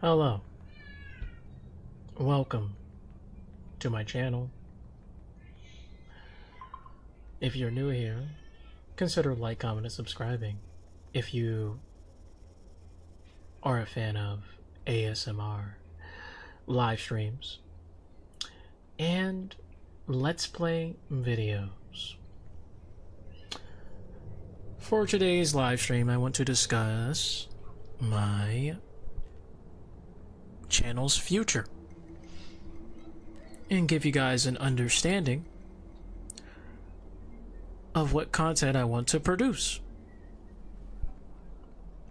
Hello, welcome to my channel. If you're new here, consider like, comment, and subscribing. If you are a fan of ASMR, live streams, and let's play videos. For today's live stream, I want to discuss my channel's future and give you guys an understanding of what content I want to produce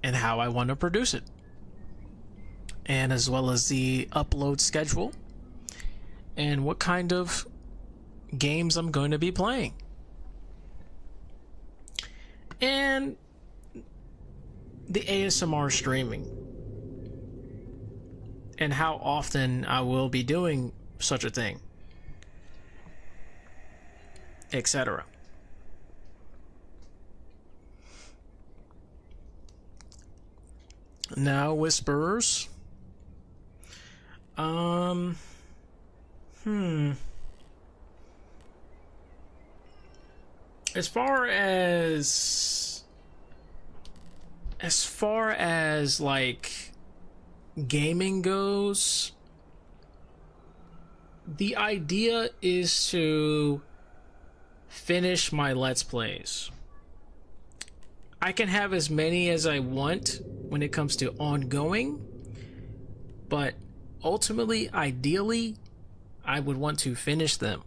and how I want to produce it, and as well as the upload schedule and what kind of games I'm going to be playing, and the ASMR streaming and how often I will be doing such a thing, etc. Now, whisperers. As far as like gaming goes, the idea is to finish my Let's Plays. I can have as many as I want when it comes to ongoing, but ultimately, ideally, I would want to finish them.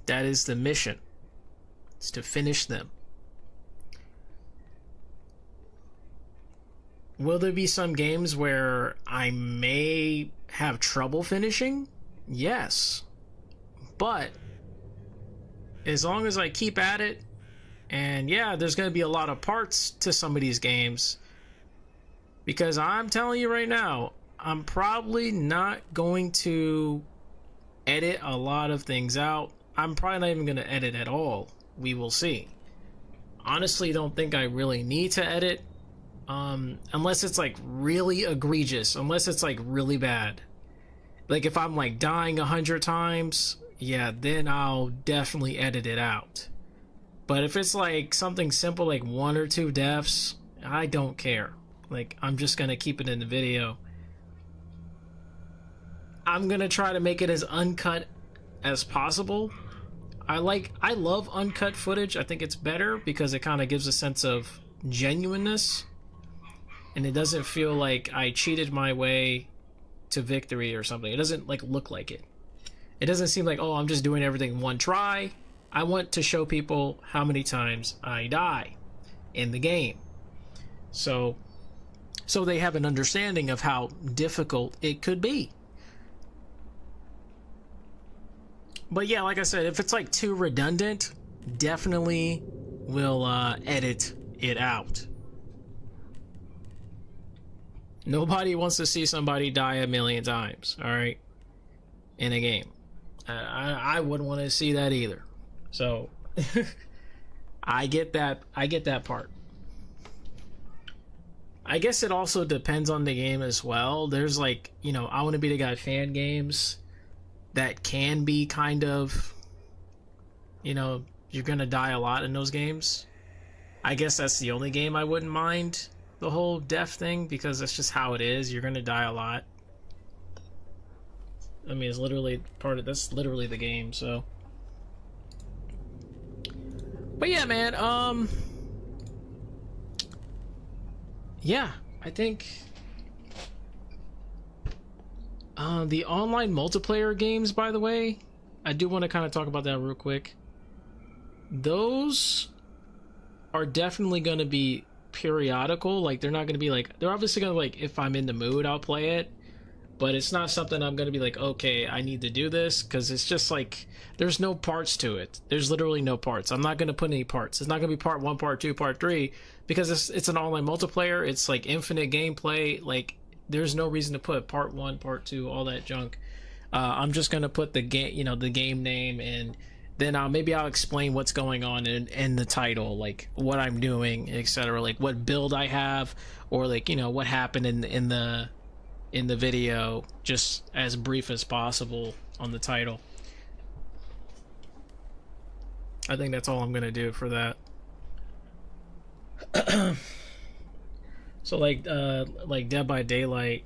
That is the mission. It's to finish them. Will there be some games where I may have trouble finishing? Yes. But as long as I keep at it, and yeah, there's going to be a lot of parts to some of these games, because I'm telling you right now, I'm probably not going to edit a lot of things out. I'm probably not even going to edit at all. We will see. Honestly, don't think I really need to edit. Unless it's like really egregious, unless it's like really bad. Like if I'm like dying 100 times, yeah, then I'll definitely edit it out. But if it's like something simple like 1 or 2 deaths, I don't care. Like, I'm just gonna keep it in the video. I'm gonna try to make it as uncut as possible. I love uncut footage. I think it's better because it kind of gives a sense of genuineness. And it doesn't feel like I cheated my way to victory or something. It doesn't like look like it. It doesn't seem like, oh, I'm just doing everything one try. I want to show people how many times I die in the game. So they have an understanding of how difficult it could be. But yeah, like I said, if it's like too redundant, definitely will edit it out. Nobody wants to see somebody die 1,000,000 times, all right, in a game. I wouldn't want to see that either. So I get that. I get that part. I guess it also depends on the game as well. There's like, you know, I Want to Be the Guy fan games that can be kind of, you know, you're gonna die a lot in those games. I guess that's the only game I wouldn't mind the whole death thing, because that's just how it is. You're gonna die a lot. I mean, it's literally that's literally the game. So, but yeah, man, yeah, I think the online multiplayer games, by the way, I do want to kind of talk about that real quick. Those are definitely going to be periodical. Like, they're not going to be like, they're obviously going to, like, if I'm in the mood, I'll play it, but it's not something I'm going to be like, okay, I need to do this, because it's just like, there's no parts to it. There's literally no parts. I'm not going to put any parts. It's not going to be part 1, part 2, part 3, because it's an online multiplayer. It's like infinite gameplay. Like, there's no reason to put part 1, part 2, all that junk. I'm just going to put the game, you know, the game name and then maybe I'll explain what's going on in the title, like what I'm doing, etc., like what build I have, or like, you know, what happened in the video, just as brief as possible on the title. I think that's all I'm gonna do for that. So like Dead by Daylight,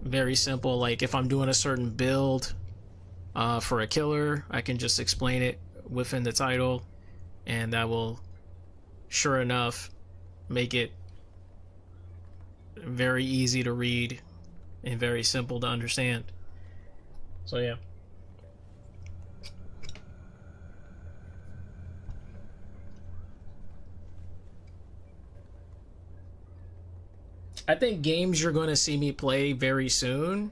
very simple. Like if I'm doing a certain build for a killer, I can just explain it within the title, and that will, sure enough, make it very easy to read and very simple to understand. So yeah. I think games you're going to see me play very soon,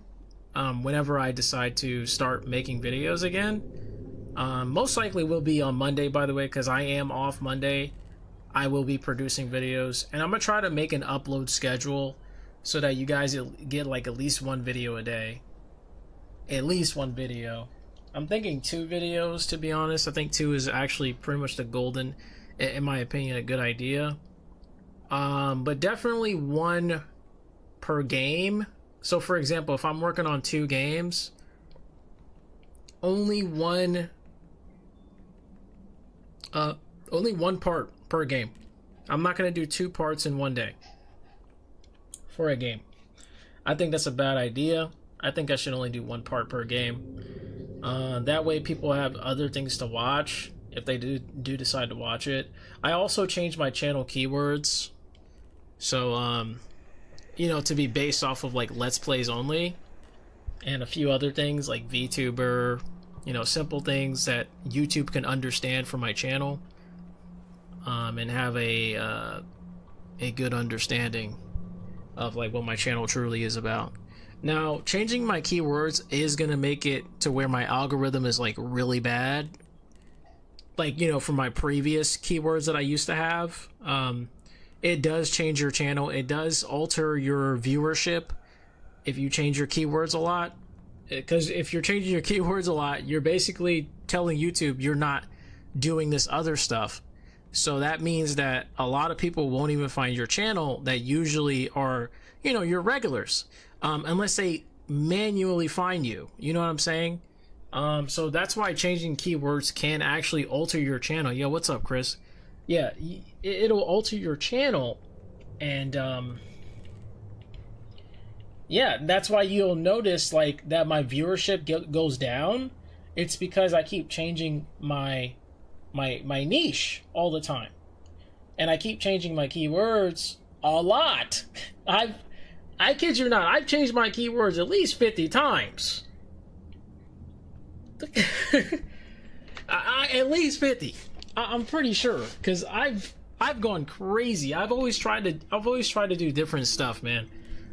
whenever I decide to start making videos again. Most likely will be on Monday, by the way, because I am off Monday. I will be producing videos, and I'm going to try to make an upload schedule so that you guys get like at least one video a day. At least one video. I'm thinking 2 videos, to be honest. I think 2 is actually pretty much the golden, in my opinion, a good idea. But definitely 1 per game. So for example, if I'm working on 2 games, only one part per game. I'm not going to do 2 parts in one day for a game. I think that's a bad idea. I think I should only do 1 part per game. That way people have other things to watch if they do decide to watch it. I also changed my channel keywords, so you know, to be based off of like Let's Plays only, and a few other things like VTuber, you know, simple things that YouTube can understand for my channel, and have a good understanding of like what my channel truly is about. Now, changing my keywords is gonna make it to where my algorithm is like really bad. Like, you know, from my previous keywords that I used to have, it does change your channel. It does alter your viewership if you change your keywords a lot. Because if you're changing your keywords a lot, you're basically telling YouTube you're not doing this other stuff. So that means that a lot of people won't even find your channel that usually are, you know, your regulars, unless they manually find you. You know what I'm saying? So that's why changing keywords can actually alter your channel. Yo, what's up, Chris? Yeah, it'll alter your channel, and yeah, that's why you'll notice like that my viewership goes down. It's because I keep changing my niche all the time, and I keep changing my keywords a lot. I kid you not, I've changed my keywords at least 50 times. At least 50. I'm pretty sure, because I've gone crazy. I've always tried to do different stuff, man.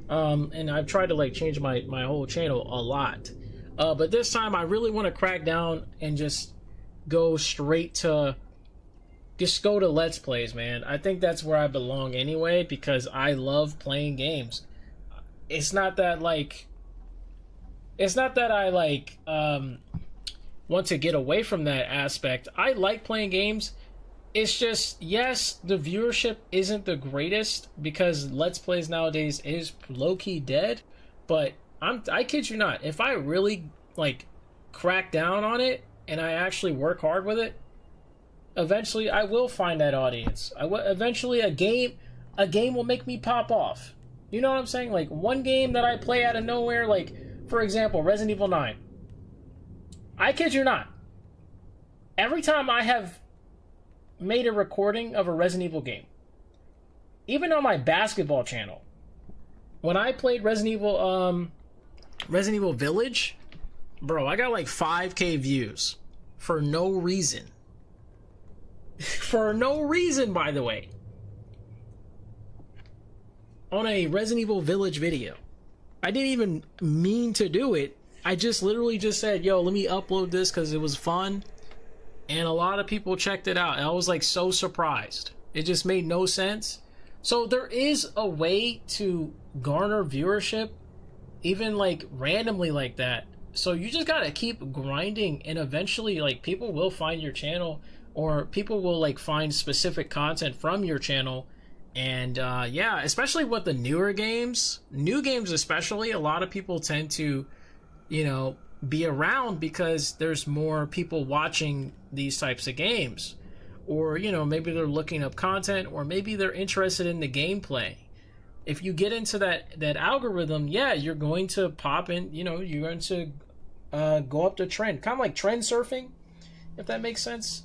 And I've tried to like change my whole channel a lot. But this time I really want to crack down and just go straight to go to Let's Plays, man. I think that's where I belong anyway, because I love playing games. It's not that I like want to get away from that aspect. I like playing games. It's just, yes, the viewership isn't the greatest because Let's Plays nowadays is low-key dead, but I kid you not, if I really like crack down on it and I actually work hard with it, eventually I will find that audience. Eventually a game will make me pop off. You know what I'm saying? Like one game that I play out of nowhere, like for example, Resident Evil 9. I kid you not. Every time I have made a recording of a Resident Evil game, even on my basketball channel, when I played Resident Evil Village, bro, I got like 5K views for no reason. For no reason, by the way. On a Resident Evil Village video. I didn't even mean to do it. I just literally just said, yo, let me upload this because it was fun. And a lot of people checked it out. And I was like so surprised. It just made no sense. So there is a way to garner viewership, even like randomly like that, So you just gotta keep grinding, and eventually, like, people will find your channel, or people will like find specific content from your channel. And yeah, especially with the newer games, new games especially, a lot of people tend to, you know, be around because there's more people watching these types of games. Or, you know, maybe they're looking up content, or maybe they're interested in the gameplay. If you get into that algorithm, yeah, you're going to pop in, you know, you're going to go up the trend. Kind of like trend surfing, if that makes sense.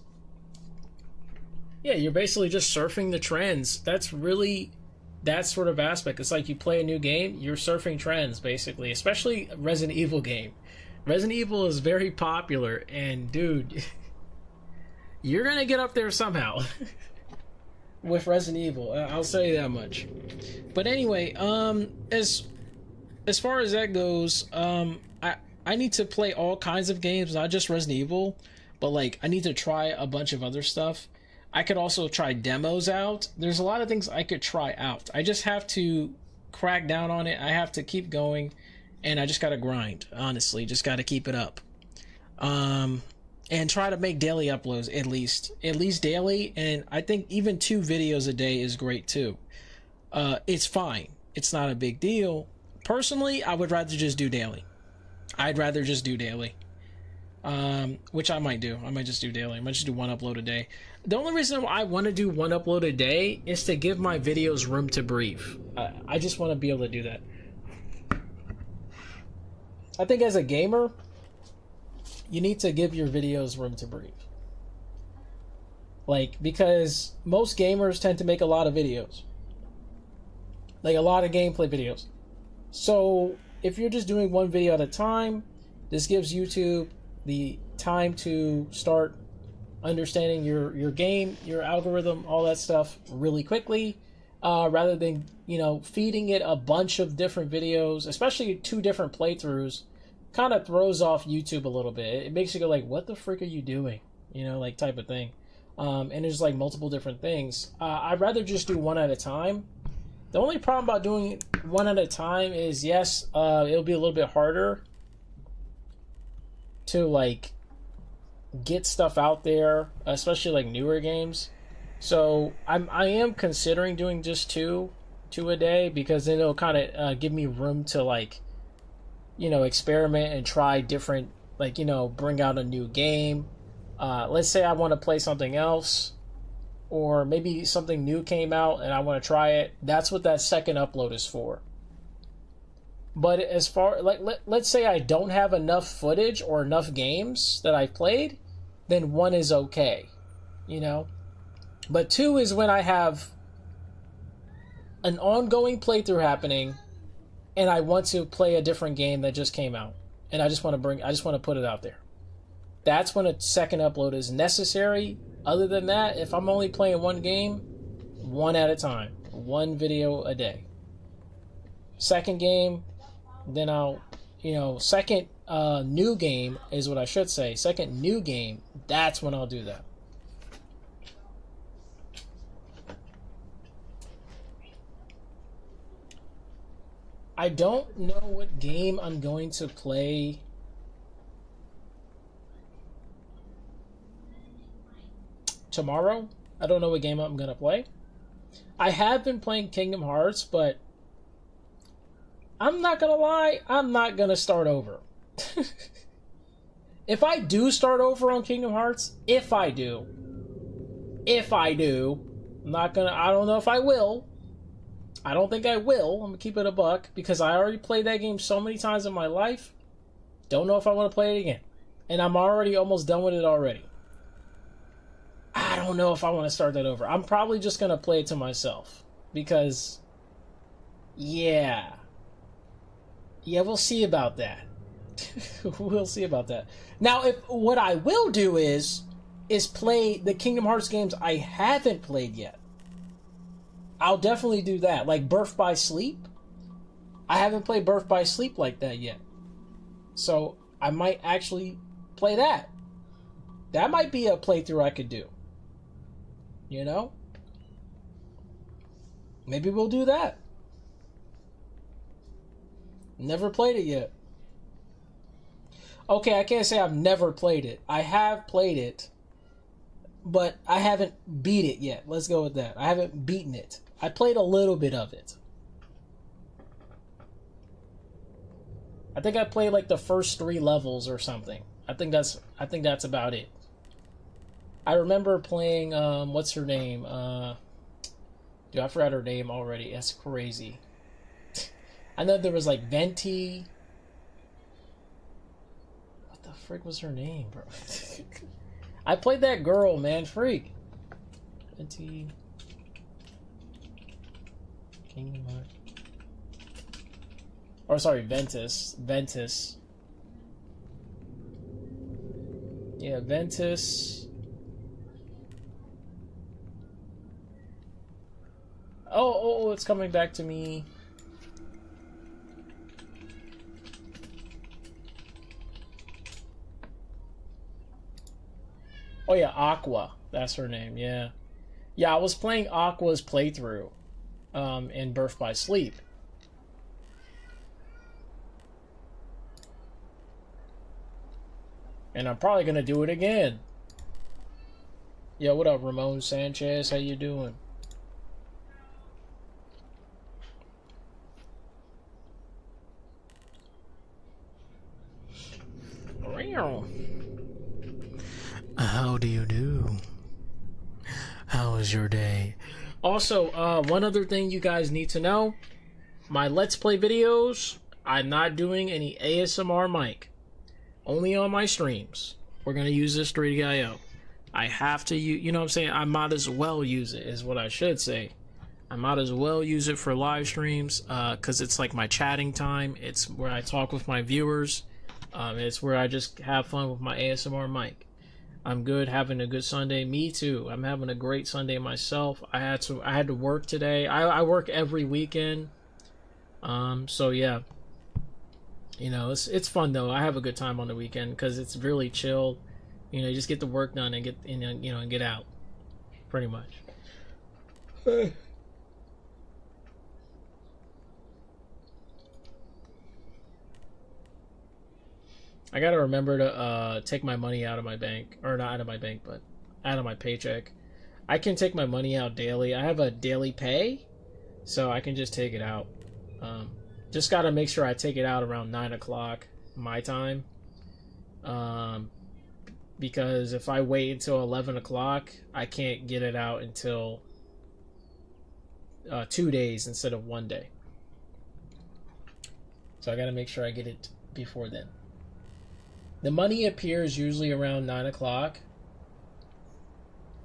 Yeah, you're basically just surfing the trends. That's really that sort of aspect. It's like you play a new game, you're surfing trends, basically, especially a Resident Evil game. Resident Evil is very popular, and dude, you're going to get up there somehow. With Resident Evil, I'll say that much. But anyway, as far as that goes, I need to play all kinds of games, not just Resident Evil, but like I need to try a bunch of other stuff. I could also try demos out. There's a lot of things I could try out. I just have to crack down on it. I have to keep going, and I just gotta grind. Honestly, just gotta keep it up. And try to make daily uploads at least daily. And I think even 2 videos a day is great too. It's fine. It's not a big deal. Personally, I would rather just do daily. I'd rather just do daily. Which I might do. I might just do daily. I might just do 1 upload a day. The only reason why I want to do 1 upload a day is to give my videos room to breathe. I just want to be able to do that. I think as a gamer, you need to give your videos room to breathe. Like, because most gamers tend to make a lot of videos. Like, a lot of gameplay videos. So, if you're just doing 1 video at a time, this gives YouTube the time to start understanding your game, your algorithm, all that stuff really quickly, rather than, you know, feeding it a bunch of different videos, especially 2 different playthroughs. Kind of throws off YouTube a little bit. It makes you go like, what the frick are you doing? You know, like, type of thing. And there's like multiple different things. I'd rather just do 1 at a time. The only problem about doing 1 at a time is, yes, it'll be a little bit harder to like get stuff out there, especially like newer games. So I am considering doing just two a day, because then it'll kind of give me room to, like, you know, experiment and try different, like, you know, bring out a new game. Let's say I want to play something else, or maybe something new came out and I want to try it. That's what that second upload is for. But as far, like, let's say I don't have enough footage or enough games that I've played, then 1 is okay, you know. But 2 is when I have an ongoing playthrough happening, and I want to play a different game that just came out, and I just want to put it out there. That's when a second upload is necessary. Other than that, if I'm only playing 1 game, 1 at a time, 1 video a day. Second game, then I'll, you know, second new game is what I should say. Second new game, that's when I'll do that. I don't know what game I'm going to play tomorrow. I don't know what game I'm going to play. I have been playing Kingdom Hearts, but I'm not going to lie, I'm not going to start over. If I do start over on Kingdom Hearts, if I do, I'm not going to, I don't know if I will. I don't think I will. I'm going to keep it a buck, because I already played that game so many times in my life. Don't know if I want to play it again. And I'm already almost done with it already. I don't know if I want to start that over. I'm probably just going to play it to myself. Because, yeah, we'll see about that. We'll see about that. Now, if what I will do is play the Kingdom Hearts games I haven't played yet. I'll definitely do that. Like Birth by Sleep. I haven't played Birth by Sleep like that yet. So I might actually play that. That might be a playthrough I could do. You know? Maybe we'll do that. Never played it yet. Okay, I can't say I've never played it. I have played it, but I haven't beat it yet. Let's go with that. I haven't beaten it. I played a little bit of it. I think I played like the first 3 levels or something. I think that's about it. I remember playing what's her name? Dude, I forgot her name already. That's crazy. I know there was like Venti. What the frick was her name, bro? I played that girl, man. Freak. Venti. Kingdom Hearts. Or sorry, Ventus. Ventus. Yeah, Ventus. Oh, it's coming back to me. Oh yeah, Aqua. That's her name, yeah. Yeah, I was playing Aqua's playthrough in Birth by Sleep. And I'm probably gonna do it again. Yo, what up, Ramon Sanchez? How you doing? How do you do? How was your day? Also, one other thing you guys need to know. My Let's Play videos, I'm not doing any ASMR mic. Only on my streams. We're going to use this 3DIO. I have to use, you know what I'm saying? I might as well use it, is what I should say. I might as well use it for live streams, because it's like my chatting time. It's where I talk with my viewers. It's where I just have fun with my ASMR mic. I'm good, having a good Sunday. Me too. I'm having a great Sunday myself. I had to work today. I work every weekend. So yeah. You know, it's fun though. I have a good time on the weekend because it's really chill. You know, you just get the work done and get and get out, pretty much. I gotta remember to take my money out of my bank, or not out of my bank, but out of my paycheck. I can take my money out daily. I have a daily pay, so I can just take it out. Just gotta make sure I take it out around 9 o'clock my time. Because if I wait until 11 o'clock, I can't get it out until 2 days instead of 1 day. So I gotta make sure I get it before then. The money appears usually around 9 o'clock.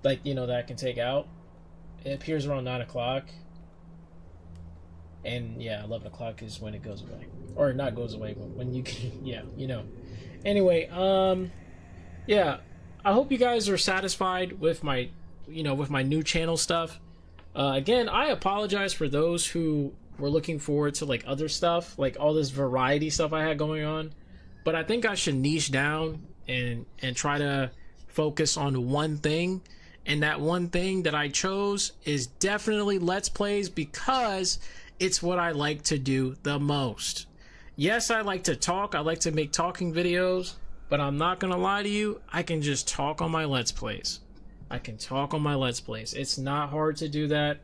Like, you know, that I can take out. It appears around 9 o'clock. And yeah, 11 o'clock is when it goes away. Or not goes away, but when you can, yeah, you know. Anyway, yeah, I hope you guys are satisfied with my, with my new channel stuff. Again, I apologize for those who were looking forward to like other stuff, like all this variety stuff I had going on. But I think I should niche down and try to focus on one thing. And that one thing that I chose is definitely Let's Plays, because it's what I like to do the most. Yes, I like to talk. I like to make talking videos, but I'm not gonna lie to you. I can just talk on my Let's Plays. I can talk on my Let's Plays. It's not hard to do that.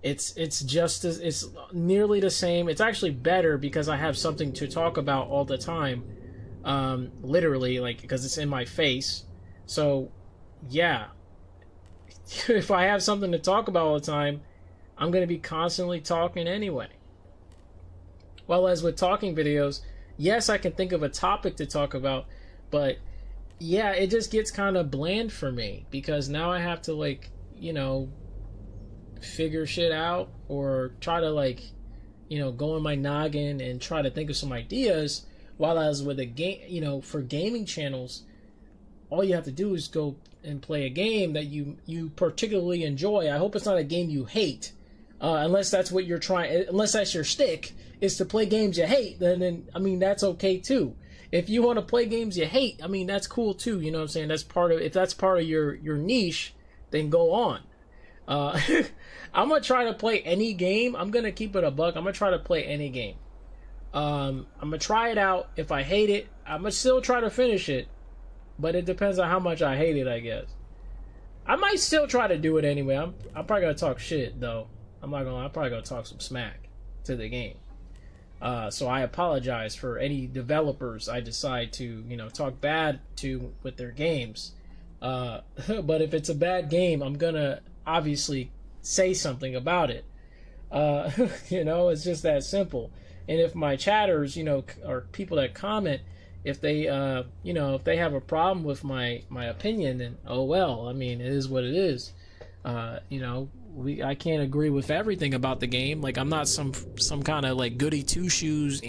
It's nearly the same. It's actually better because I have something to talk about all the time. Literally, like, because it's in my face. So, yeah. If I have something to talk about all the time, I'm going to be constantly talking anyway. Well, as with talking videos, yes, I can think of a topic to talk about, but yeah, it just gets kind of bland for me because now I have to, like, figure shit out or try to, like, go in my noggin and try to think of some ideas. While as with a game, for gaming channels, all you have to do is go and play a game that you particularly enjoy. I hope it's not a game you hate. Unless that's what you're trying, unless that's your stick, is to play games you hate, then I mean, that's okay too. If you want to play games you hate, I mean, that's cool too, you know what I'm saying? That's part of, if that's part of your niche, then go on. I'm going to try to play any game. I'm going to keep it a buck. I'm going to try to play any game. I'm gonna try it out. If I hate it, I'm gonna still try to finish it, but it depends on how much I hate it, I guess. I might still try to do it anyway. I'm probably gonna talk shit though. I'm not gonna lie, I'm probably gonna talk some smack to the game. So I apologize for any developers I decide to, talk bad to with their games. But if it's a bad game, I'm gonna obviously say something about it. It's just that simple. And if my chatters, or people that comment, if they, if they have a problem with my opinion, then oh well. I mean, it is what it is. I can't agree with everything about the game. Like, I'm not some kind of like goody two shoes,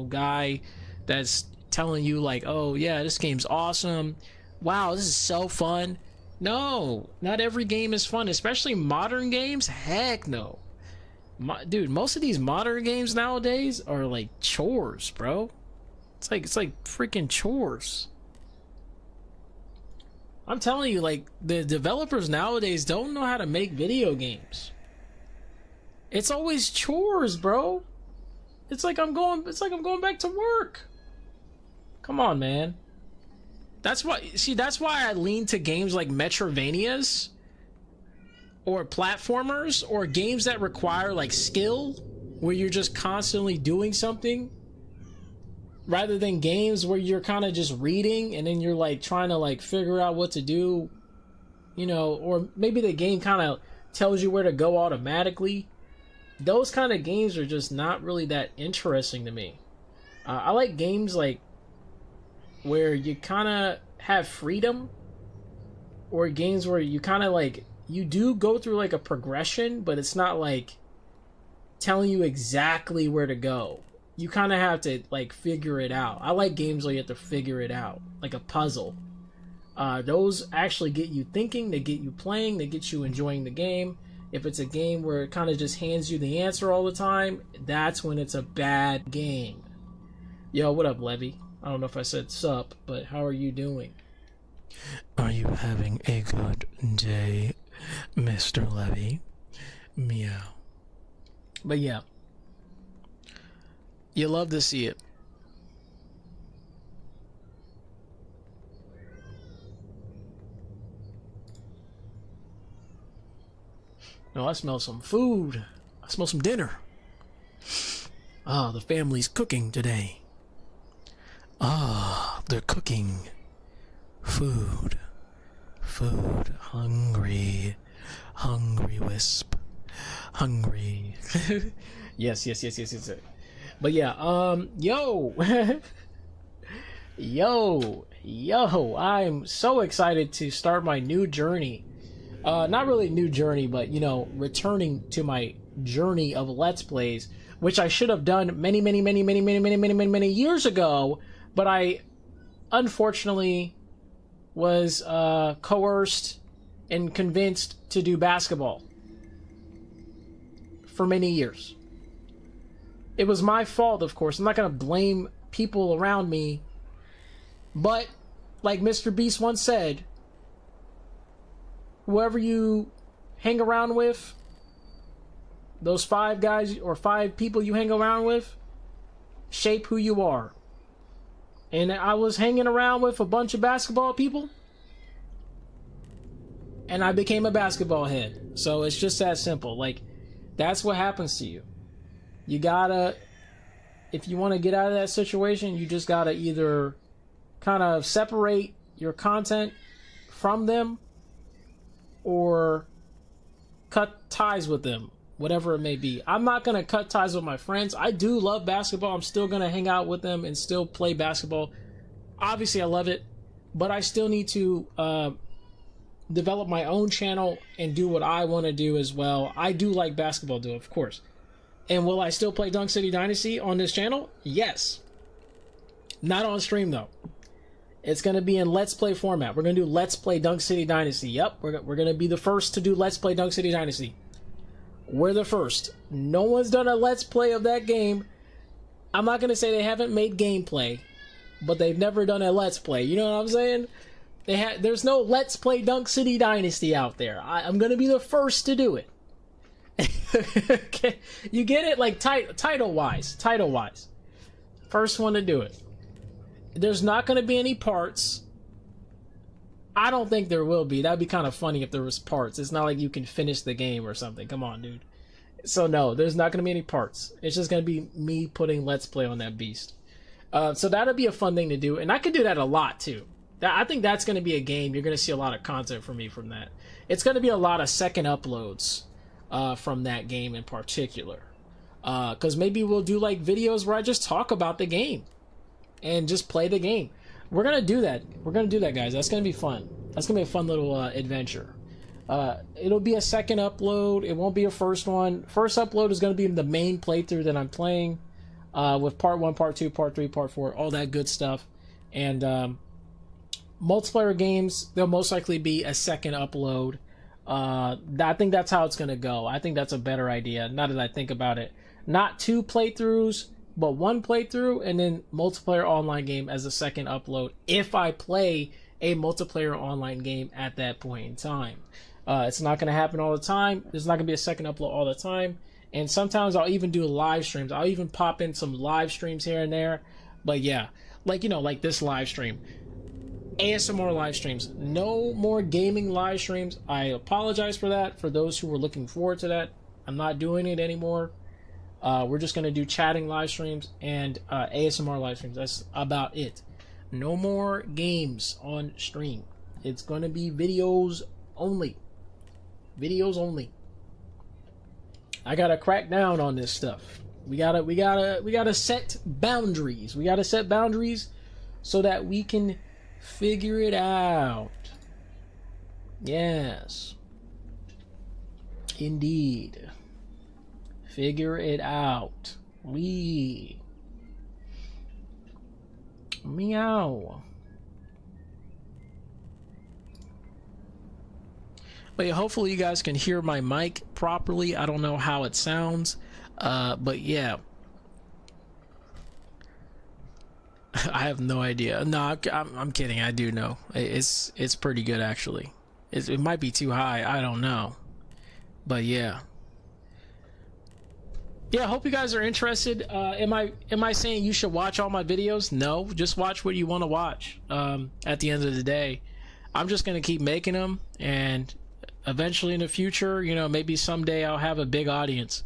guy that's telling you like, oh yeah, this game's awesome. Wow, this is so fun. No, not every game is fun, especially modern games. Heck no. Dude, most of these modern games nowadays are like chores, bro. It's like freaking chores. I'm telling you, like, the developers nowadays don't know how to make video games. It's always chores, bro. It's like I'm going back to work. Come on, man. That's why I lean to games like Metrovanias or platformers or games that require like skill where you're just constantly doing something, rather than games where you're kind of just reading and then you're like trying to like figure out what to do, or maybe the game kind of tells you where to go automatically. Those kind of games are just not really that interesting to me. I like games like where you kind of have freedom, or games where you kind of like, you do go through like a progression, but it's not like telling you exactly where to go. You kind of have to like figure it out. I like games where you have to figure it out, like a puzzle. Those actually get you thinking, they get you playing, they get you enjoying the game. If it's a game where it kind of just hands you the answer all the time, that's when it's a bad game. Yo, what up, Levy? I don't know if I said sup, but how are you doing? Are you having a good day, Mr. Levy? Meow. But yeah. You love to see it. No, I smell some food. I smell some dinner. Ah, the family's cooking today. Ah, they're cooking food. Food. Hungry. Hungry, Wisp. Hungry. Yes. But yeah, yo. yo, I'm so excited to start my new journey. Not really new journey, but, returning to my journey of Let's Plays, which I should have done many years ago, but I unfortunately was coerced and convinced to do basketball for many years. It was my fault, of course. I'm not going to blame people around me. But, like Mr. Beast once said, whoever you hang around with, those 5 guys or 5 people you hang around with, shape who you are. And I was hanging around with a bunch of basketball people, and I became a basketball head. So it's just that simple. Like, that's what happens to you. You gotta, if you want to get out of that situation, you just gotta either kind of separate your content from them or cut ties with them, whatever it may be. I'm not gonna cut ties with my friends. I do love basketball. I'm still gonna hang out with them and still play basketball. Obviously, I love it, but I still need to develop my own channel and do what I want to do as well. I do like basketball, though, of course. And will I still play Dunk City Dynasty on this channel? Yes. Not on stream, though. It's going to be in Let's Play format. We're going to do Let's Play Dunk City Dynasty. Yep, we're going to be the first to do Let's Play Dunk City Dynasty. We're the first. No one's done a Let's Play of that game. I'm not going to say they haven't made gameplay, but they've never done a Let's Play. You know what I'm saying? There's no Let's Play Dunk City Dynasty out there. I'm going to be the first to do it. Okay. You get it? Like, title-wise. First one to do it. There's not going to be any parts. I don't think there will be. That'd be kind of funny if there was parts. It's not like you can finish the game or something. Come on, dude. So no, there's not going to be any parts. It's just going to be me putting Let's Play on that beast. So that'll be a fun thing to do. And I could do that a lot, too. I think that's going to be a game. You're going to see a lot of content from me from that. It's going to be a lot of second uploads from that game in particular. Because maybe we'll do like videos where I just talk about the game and just play the game. We're going to do that. We're going to do that, guys. That's going to be fun. That's going to be a fun little adventure. It'll be a second upload. It won't be a first one. First upload is going to be the main playthrough that I'm playing with part 1, part 2, part 3, part 4, all that good stuff. And multiplayer games, there'll most likely be a second upload. I think that's how it's going to go. I think that's a better idea, now that I think about it. Not 2 playthroughs, but 1 playthrough, and then multiplayer online game as a second upload, if I play a multiplayer online game at that point in time. It's not going to happen all the time. There's not going to be a second upload all the time. And sometimes I'll even do live streams. I'll even pop in some live streams here and there. But yeah, like, you know, like this live stream. ASMR live streams. No more gaming live streams. I apologize for that, for those who were looking forward to that. I'm not doing it anymore. We're just going to do chatting live streams and ASMR live streams. That's about it. No more games on stream. It's going to be videos only. Videos only. I got to crack down on this stuff. We gotta set boundaries. We gotta set boundaries so that we can figure it out. Yes. Indeed. Figure it out. Meow. But yeah, hopefully you guys can hear my mic properly. I don't know how it sounds, but yeah. I have no idea. No, I'm kidding. I do know. It's pretty good, actually. It might be too high. I don't know. But yeah. Yeah, I hope you guys are interested. Am I saying you should watch all my videos? No, just watch what you want to watch. At the end of the day, I'm just going to keep making them, and eventually in the future, you know, maybe someday I'll have a big audience.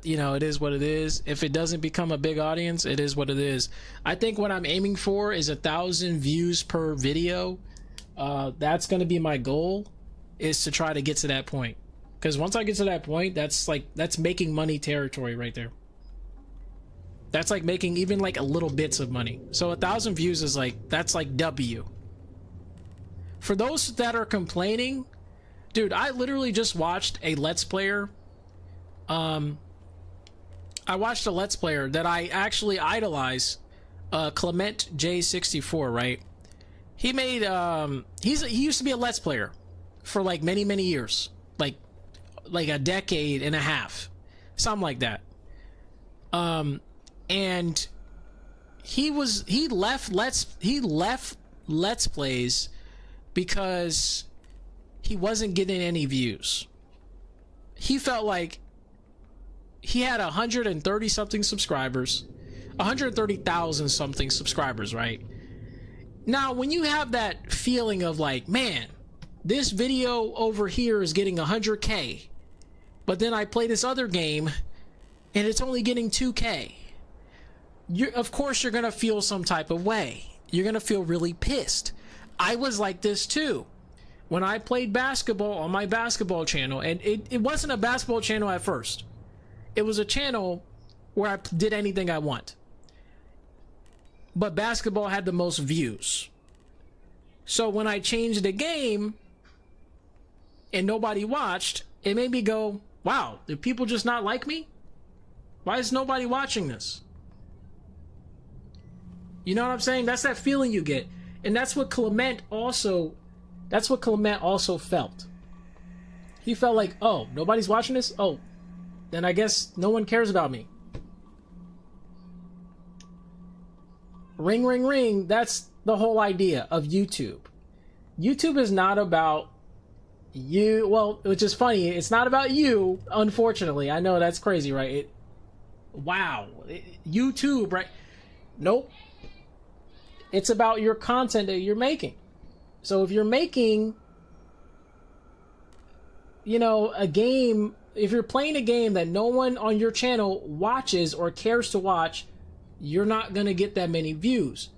You know, it is what it is. If it doesn't become a big audience, it is what it is. I think what I'm aiming for is 1,000 views per video. That's going to be my goal, is to try to get to that point. Because once I get to that point, that's making money territory right there. That's like making even like a little bits of money. So 1,000 views is like, that's like W. For those that are complaining, dude, I literally just watched a Let's Player. I watched a Let's Player that I actually idolize, Clement J64, right? He made, he used to be a Let's Player for like many years, like a decade and a half, something like that. And he left Let's Plays because he wasn't getting any views. He felt like he had 130 something subscribers, 130,000 something subscribers, right? Now, when you have that feeling of like, man, this video over here is getting 100K, but then I play this other game and it's only getting 2K. Of course you're gonna feel some type of way. You're gonna feel really pissed. I was like this too. When I played basketball on my basketball channel, and it wasn't a basketball channel at first. It was a channel where I did anything I want. But basketball had the most views. So when I changed the game and nobody watched, it made me go, wow, do people just not like me? Why is nobody watching this? You know what I'm saying? That's that feeling you get. And that's what Clement also felt. He felt like, oh, nobody's watching this? Oh, then I guess no one cares about me. Ring, ring, ring. That's the whole idea of YouTube. YouTube is not about you. Well, which is funny. It's not about you, unfortunately. I know that's crazy, right? YouTube, right? Nope. It's about your content that you're making. So if you're making, you know, a game, if you're playing a game that no one on your channel watches or cares to watch, you're not going to get that many views.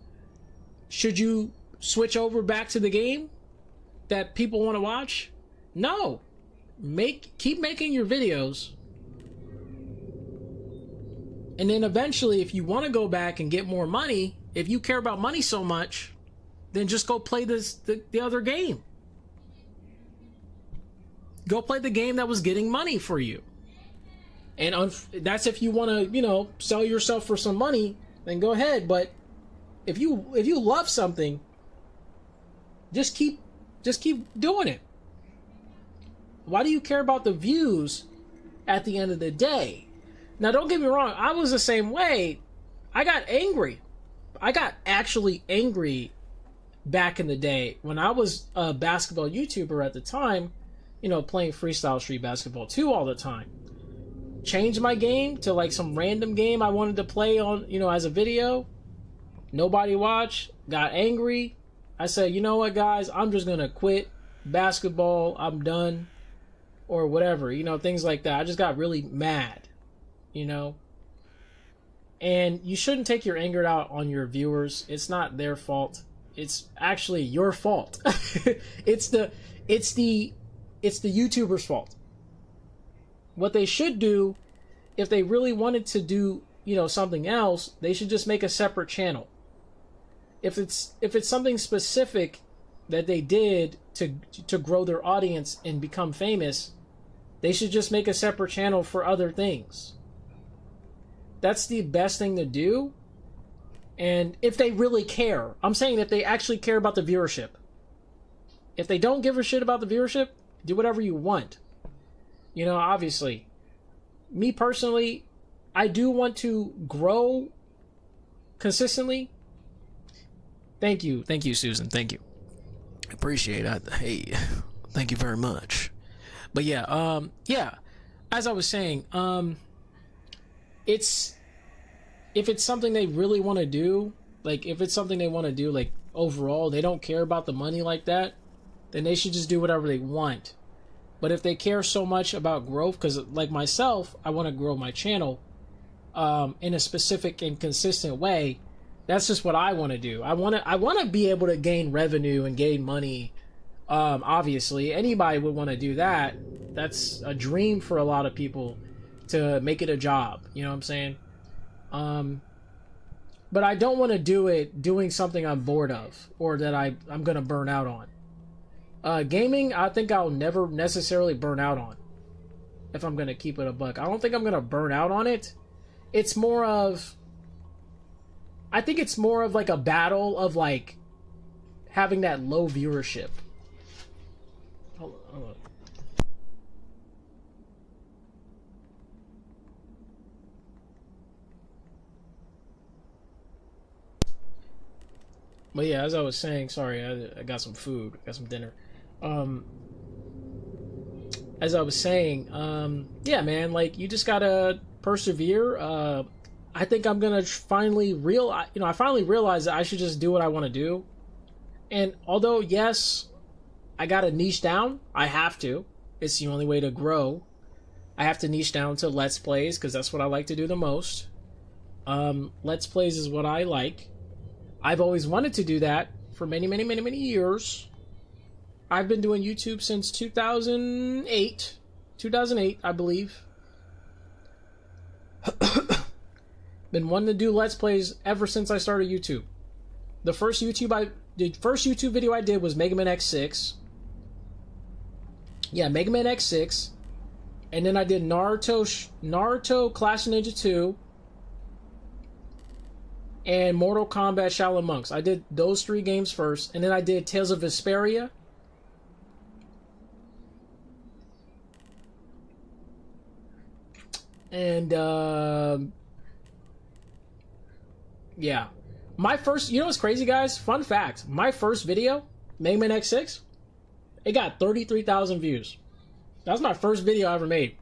Should you switch over back to the game that people want to watch? No. Keep making your videos. And then eventually, if you want to go back and get more money, if you care about money so much, then just go play the other game. Go play the game that was getting money for you. And that's if you want to, you know, sell yourself for some money, then go ahead. But if you love something, just keep doing it. Why do you care about the views at the end of the day? Now, don't get me wrong. I was the same way. I got angry. I got actually angry back in the day when I was a basketball YouTuber at the time, you know, playing Freestyle Street Basketball 2 all the time. Changed my game to like some random game I wanted to play on, you know, as a video. Nobody watched. Got angry. I said, you know what, guys? I'm just going to quit basketball. I'm done. Or whatever, you know, things like that. I just got really mad. You know, and you shouldn't take your anger out on your viewers. It's not their fault. It's actually your fault. it's the YouTuber's fault. What they should do, if they really wanted to do, you know, something else, they should just make a separate channel. If it's something specific that they did to grow their audience and become famous, they should just make a separate channel for other things. That's the best thing to do. And if they really care, I'm saying if they actually care about the viewership. If they don't give a shit about the viewership, do whatever you want. You know, obviously. Me personally, I do want to grow consistently. Thank you, Susan. Thank you. Appreciate it. Hey, thank you very much. But yeah, as I was saying, if it's something they really want to do, like if it's something they want to do, like overall, they don't care about the money like that, then they should just do whatever they want. But if they care so much about growth, because like myself, I want to grow my channel in a specific and consistent way. That's just what I want to do. I want to be able to gain revenue and gain money. Obviously, anybody would want to do that. That's a dream for a lot of people, to make it a job. You know what I'm saying? But I don't want to do it doing something I'm bored of or that I'm going to burn out on. Gaming, I think I'll never necessarily burn out on, if I'm going to keep it a buck. I don't think I'm going to burn out on it. I think it's more of like a battle of like having that low viewership. Hold on. But yeah, as I was saying, sorry, I got some food, got some dinner. As I was saying, yeah, man, like you just gotta persevere. I think I'm gonna finally I finally realized that I should just do what I want to do. And although yes, I gotta niche down, I have to. It's the only way to grow. I have to niche down to Let's Plays because that's what I like to do the most. Let's Plays is what I like. I've always wanted to do that for many years. I've been doing YouTube since 2008. 2008, I believe. Been wanting to do Let's Plays ever since I started YouTube. The first YouTube video I did was Mega Man X6. Yeah, Mega Man X6. And then I did Naruto Clash of Ninja 2. And Mortal Kombat Shaolin Monks. I did those 3 games first. And then I did Tales of Vesperia. And, yeah. My first... You know what's crazy, guys? Fun fact. My first video, Mega Man X6, it got 33,000 views. That was my first video I ever made.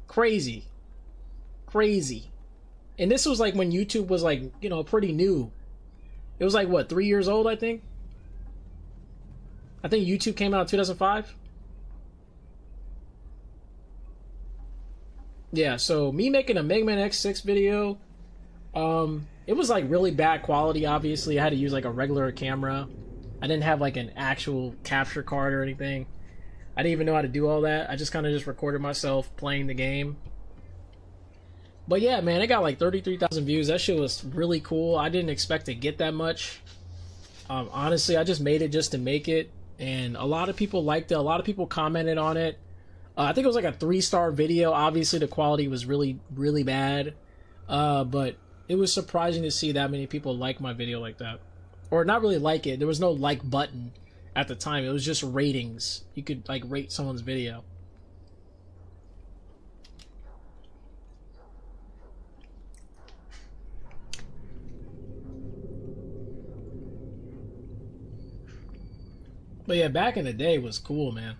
Crazy. Crazy. And this was like when YouTube was like, you know, pretty new. It was like what, 3 years old, I think. I think YouTube came out in 2005. Yeah, so me making a Mega Man X6 video, it was like really bad quality. Obviously, I had to use like a regular camera. I didn't have like an actual capture card or anything. I didn't even know how to do all that. I just kind of just recorded myself playing the game. But yeah, man, it got like 33,000 views. That shit was really cool. I didn't expect to get that much. Honestly, I just made it just to make it. And a lot of people liked it. A lot of people commented on it. I think it was like a 3-star video. Obviously, the quality was really, really bad. But it was surprising to see that many people like my video like that. Or not really like it. There was no like button at the time. It was just ratings. You could like rate someone's video. But yeah, back in the day was cool, man.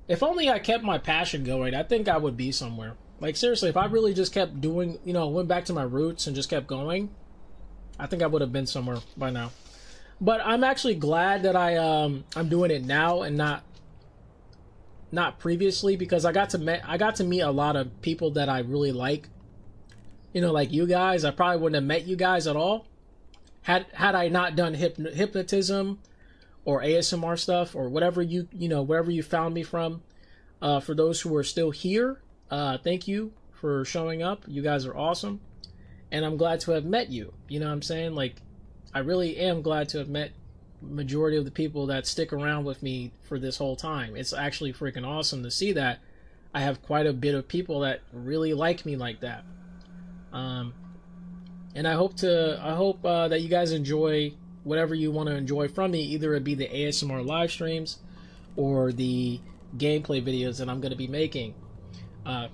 If only I kept my passion going, I think I would be somewhere. Like seriously, if I really just kept doing, you know, went back to my roots and just kept going, I think I would have been somewhere by now. But I'm actually glad that I'm doing it now and not previously, because I got to meet a lot of people that I really like. You know, like you guys. I probably wouldn't have met you guys at all had I not done hypnotism or ASMR stuff or whatever you know, wherever you found me from. For those who are still here, thank you for showing up. You guys are awesome. And I'm glad to have met you. You know what I'm saying? Like, I really am glad to have met majority of the people that stick around with me for this whole time. It's actually freaking awesome to see that I have quite a bit of people that really like me like that. And I hope that you guys enjoy whatever you want to enjoy from me. Either it be the ASMR live streams or the gameplay videos that I'm going to be making,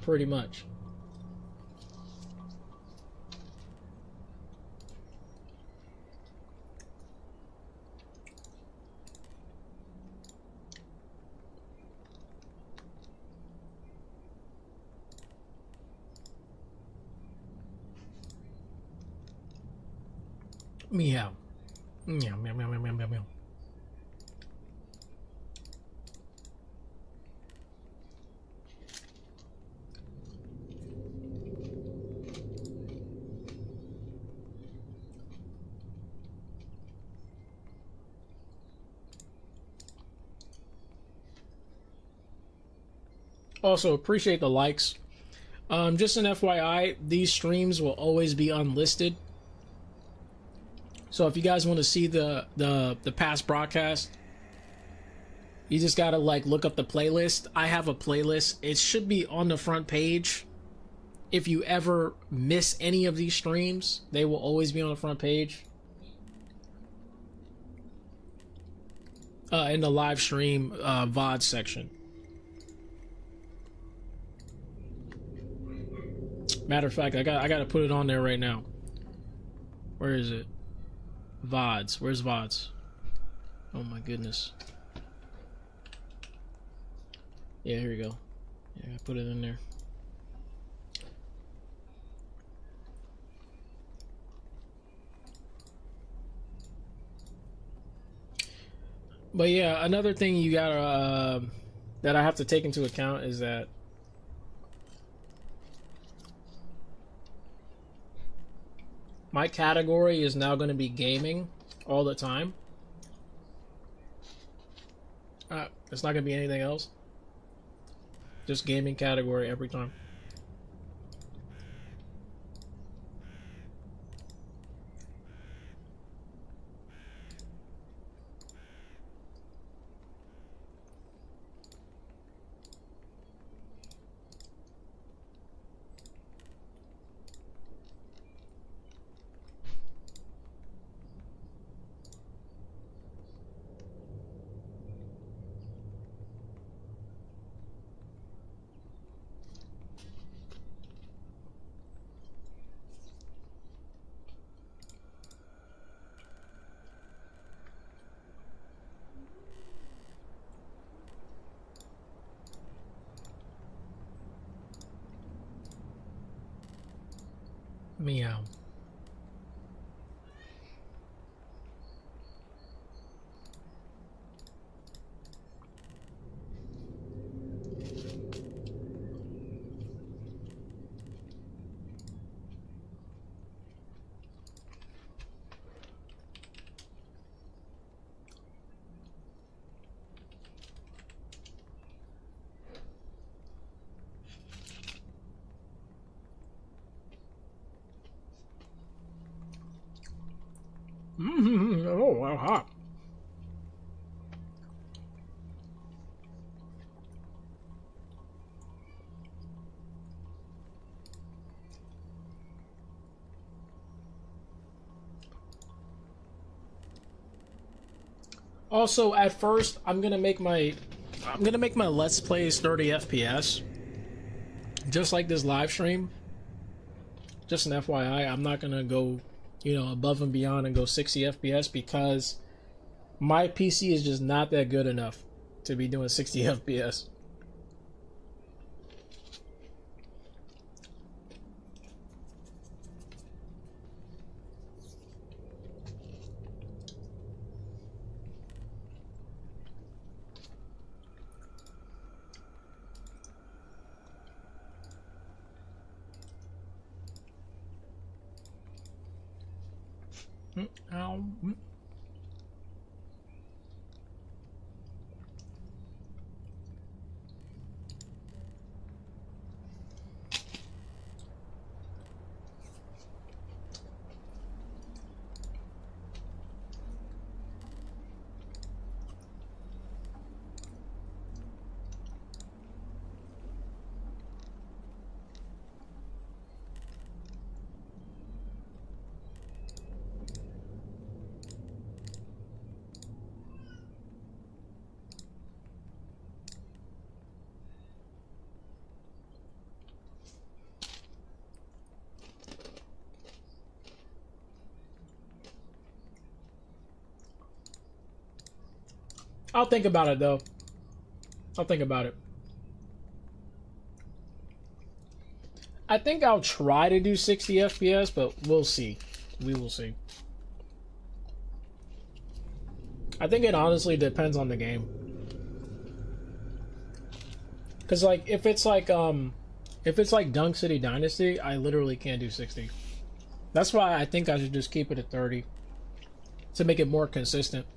pretty much. Meow. Meow, meow, meow, meow, meow, meow, meow. Also, appreciate the likes. Just an FYI, these streams will always be unlisted. So if you guys want to see the past broadcast, you just gotta like look up the playlist. I have a playlist. It should be on the front page. If you ever miss any of these streams, they will always be on the front page. In the live stream VOD section. Matter of fact, I gotta put it on there right now. Where is it? VODs. Where's VODs? Oh my goodness. Yeah, here we go. Yeah, I put it in there. But yeah, another thing you gotta that I have to take into account is that my category is now going to be gaming all the time. It's not going to be anything else. Just gaming category every time. Meow. Oh, wow, hot. Also, at first, I'm gonna make my Let's Plays 30 FPS, just like this live stream. Just an FYI, I'm not gonna go, above and beyond and go 60 FPS because my PC is just not that good enough to be doing 60 FPS. Ow. I'll think about it though. I'll think about it. I think I'll try to do 60 FPS, but we'll see. We will see. I think it honestly depends on the game. Cause like if it's like Dunk City Dynasty, I literally can't do 60. That's why I think I should just keep it at 30 to make it more consistent.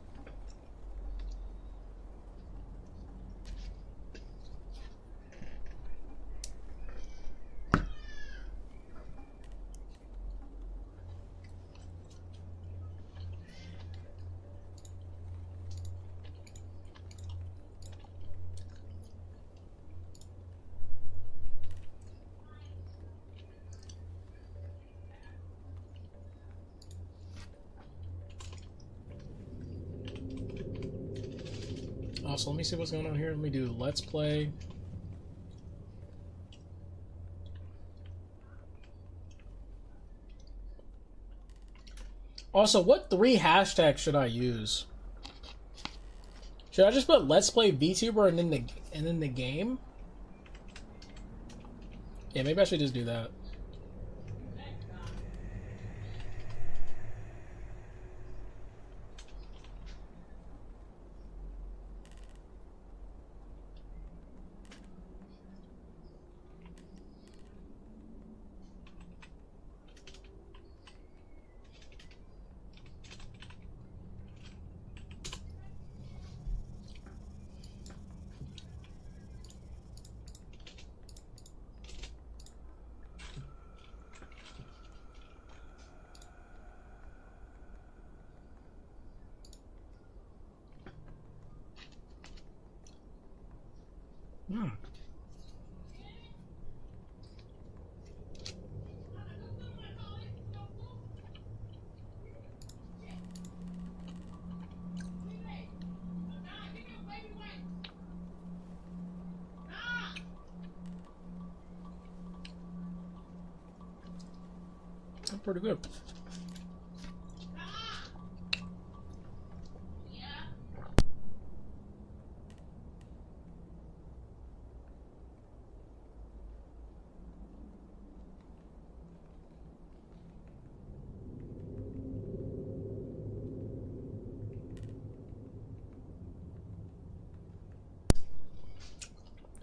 Also, let me see what's going on here. Let me do Let's Play. Also, what 3 hashtags should I use? Should I just put Let's Play VTuber and then the game? Yeah, maybe I should just do that. Hmm. That's pretty good.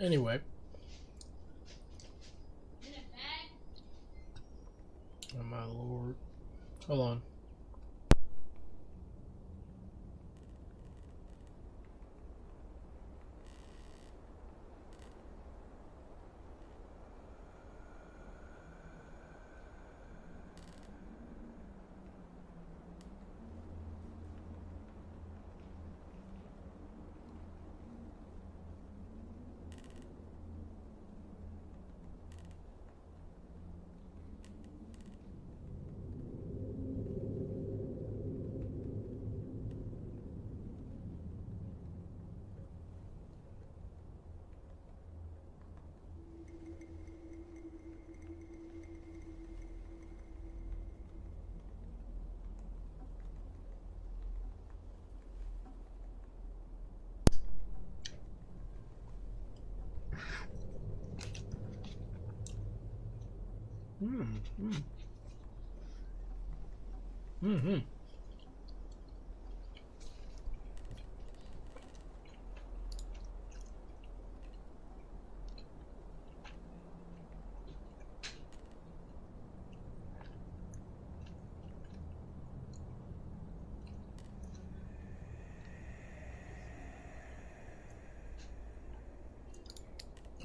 Anyway. Oh my lord. Hold on.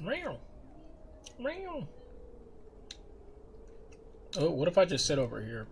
Meow. Meow. Oh, what if I just sit over here?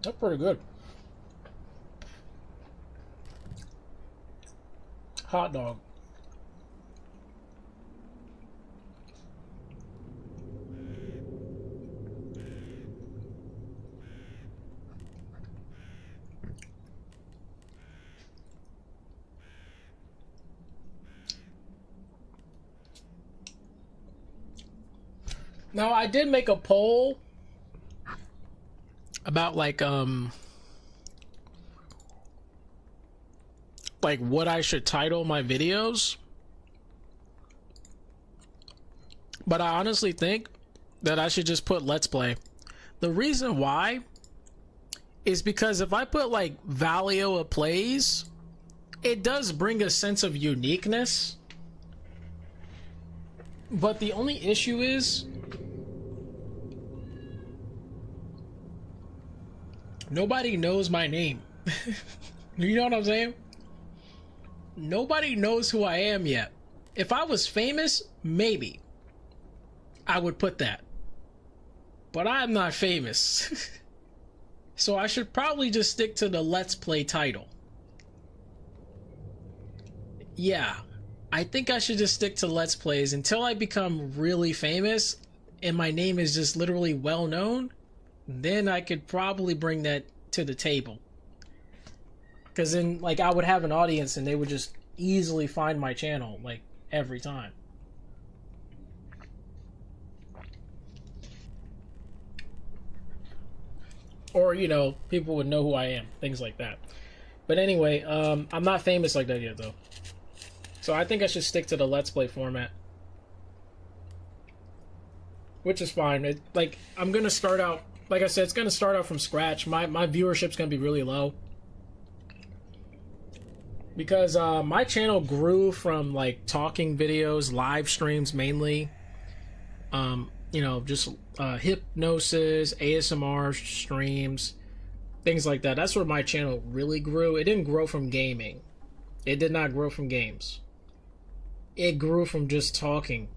That's pretty good. Hot dog. Now, I did make a poll about like what I should title my videos, but I honestly think that I should just put Let's Play. The reason why is because if I put like Valioa Plays, it does bring a sense of uniqueness, but the only issue is nobody knows my name. You know what I'm saying? Nobody knows who I am yet. If I was famous, maybe I would put that. But I'm not famous. So I should probably just stick to the Let's Play title. Yeah, I think I should just stick to Let's Plays until I become really famous and my name is just literally well known. Then I could probably bring that to the table. Because then, like, I would have an audience and they would just easily find my channel, like, every time. Or, you know, people would know who I am. Things like that. But anyway, I'm not famous like that yet, though. So I think I should stick to the Let's Play format. Which is fine. Like, I'm going to start out... Like I said, it's going to start out from scratch. My viewership's going to be really low. Because my channel grew from, like, talking videos, live streams mainly. You know, just hypnosis, ASMR streams, things like that. That's where my channel really grew. It didn't grow from gaming. It did not grow from games. It grew from just talking.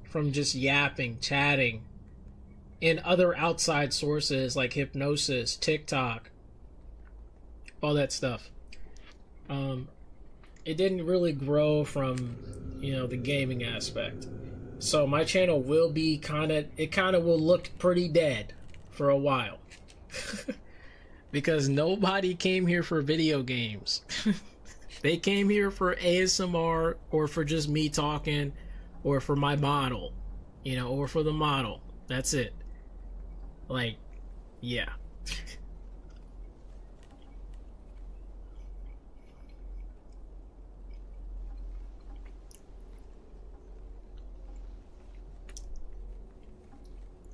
From just yapping, chatting. And other outside sources like hypnosis, TikTok, all that stuff. It didn't really grow from, you know, the gaming aspect. So my channel will be it kind of will look pretty dead for a while. Because nobody came here for video games. They came here for ASMR or for just me talking or for my model, or for the model. That's it. Like, yeah.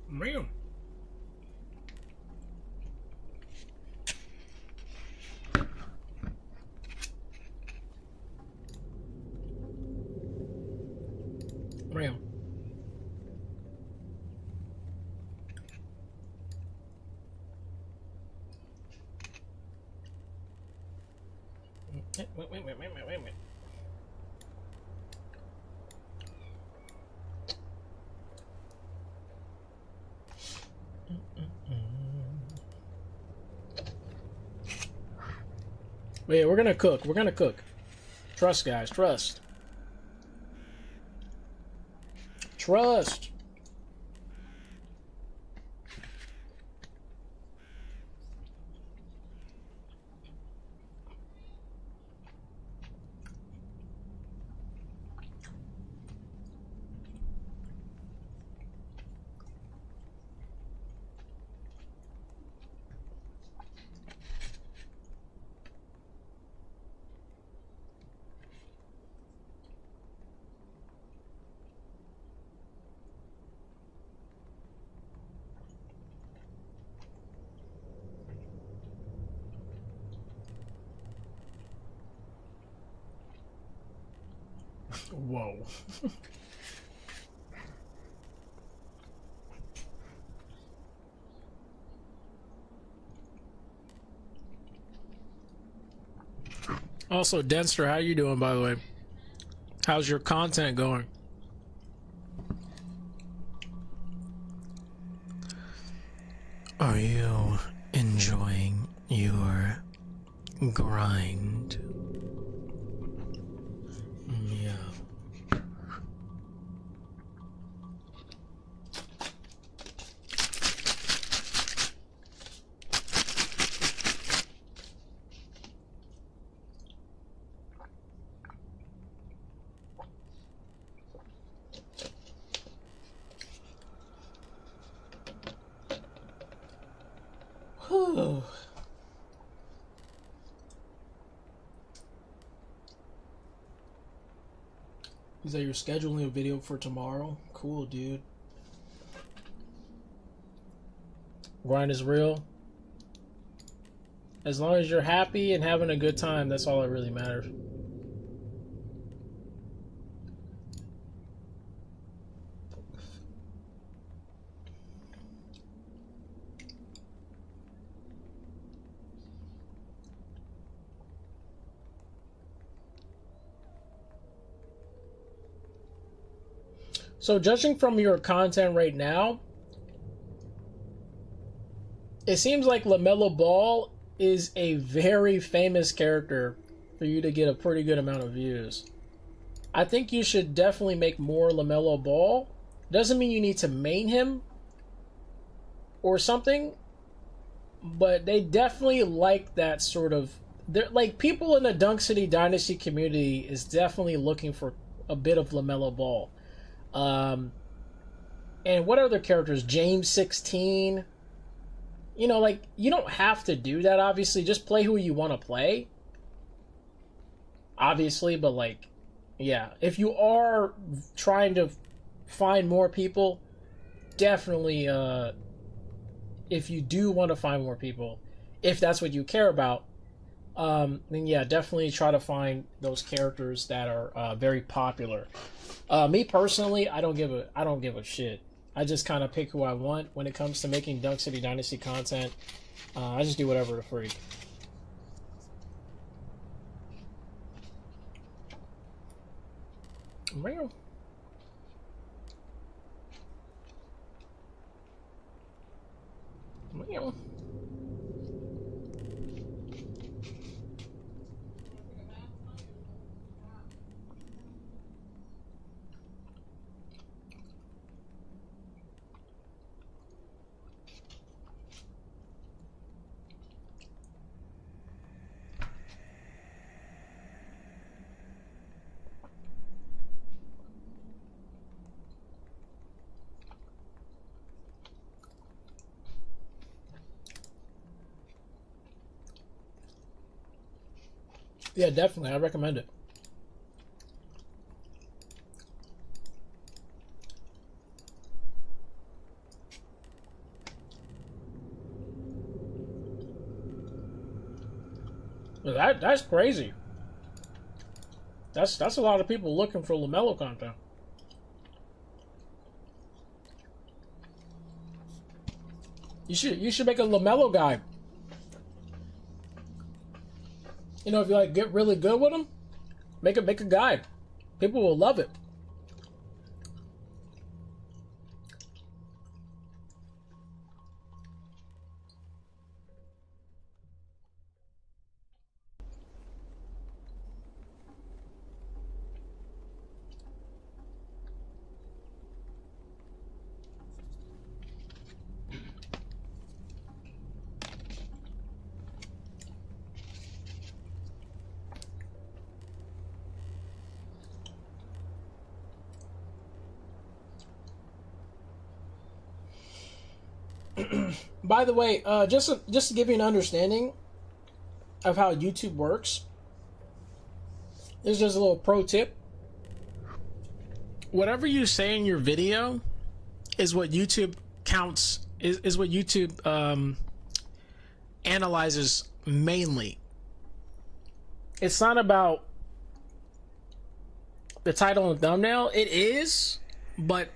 Man. Man. Wait. Wait, we're gonna cook. We're gonna cook. Trust, guys. Trust. Trust. Whoa. Also, Denster, how you doing, by the way? How's your content going? Are you enjoying your grind? Yeah. Whew. Is that you're scheduling a video for tomorrow? Cool, dude. Grind is real. As long as you're happy and having a good time, that's all that really matters. So judging from your content right now, it seems like LaMelo Ball is a very famous character for you to get a pretty good amount of views. I think you should definitely make more LaMelo Ball. Doesn't mean you need to main him or something, but they definitely like that sort of. They're like people in the Dunk City Dynasty community is definitely looking for a bit of LaMelo Ball. And what other characters? James 16. Like, you don't have to do that, obviously. Just play who you want to play. Obviously, but, like, yeah. If you are trying to find more people, definitely, if you do want to find more people, if that's what you care about, then yeah, definitely try to find those characters that are very popular. Me personally, I don't give a shit. I just kind of pick who I want when it comes to making Dunk City Dynasty content. I just do whatever the freak. Real. Real. Yeah, definitely. I recommend it. That's crazy. That's a lot of people looking for LaMelo content. You should make a LaMelo guide. You know, if you like get really good with him, make a guide. People will love it. By the way, just to give you an understanding of how YouTube works, there's just a little pro tip. Whatever you say in your video is what YouTube counts, is what YouTube analyzes mainly. It's not about the title and thumbnail. It is, but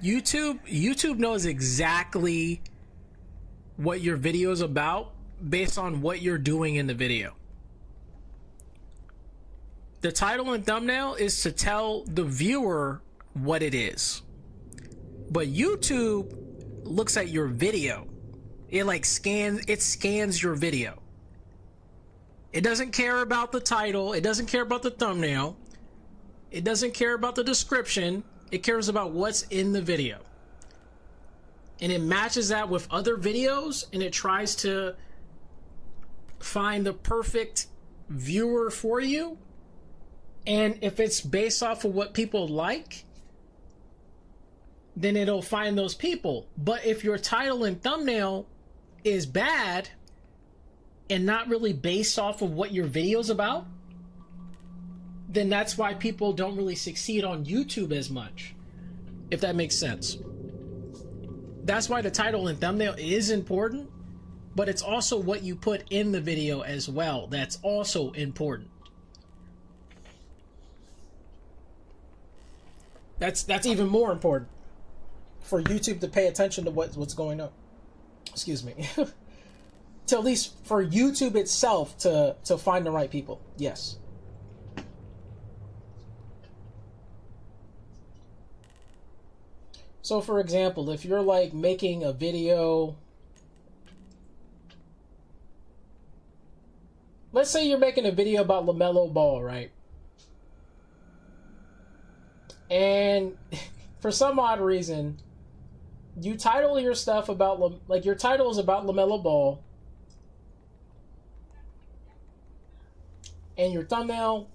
YouTube knows exactly what your video is about based on what you're doing in the video. The title and thumbnail is to tell the viewer what it is. But YouTube looks at your video. It scans your video. It doesn't care about the title, it doesn't care about the thumbnail, it doesn't care about the description, it cares about what's in the video. And it matches that with other videos, and it tries to find the perfect viewer for you. And if it's based off of what people like, then it'll find those people. But if your title and thumbnail is bad and not really based off of what your video's about, then that's why people don't really succeed on YouTube as much, if that makes sense. That's why the title and thumbnail is important, but it's also what you put in the video as well that's also important. That's even more important for YouTube to pay attention to what's going on. Excuse me. To at least for YouTube itself to find the right people. Yes. So for example, if you're like making a video, let's say you're making a video about LaMelo Ball, right? And for some odd reason, you title your stuff about, like your title is about LaMelo Ball, and your thumbnail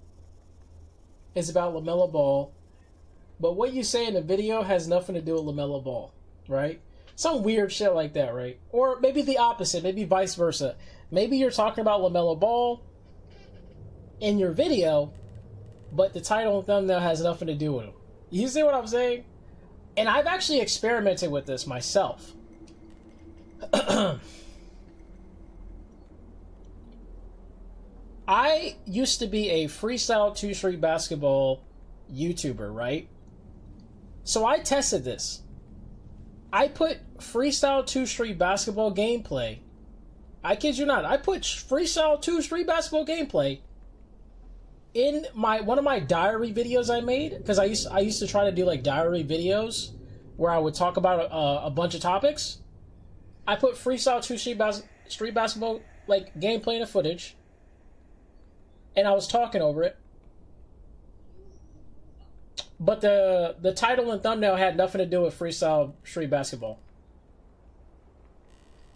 is about LaMelo Ball, but what you say in the video has nothing to do with LaMelo Ball, right? Some weird shit like that, right? Or maybe the opposite, maybe vice versa. Maybe you're talking about LaMelo Ball in your video, but the title and thumbnail has nothing to do with him. You see what I'm saying? And I've actually experimented with this myself. I used to be a freestyle 2-street basketball YouTuber, right? So I tested this. I put freestyle 2-street basketball gameplay. I kid you not. I put freestyle 2-street basketball gameplay in one of my diary videos I made, because I used to try to do like diary videos where I would talk about a bunch of topics. I put freestyle 2-street basketball like gameplay and footage, and I was talking over it. But the title and thumbnail had nothing to do with freestyle street basketball.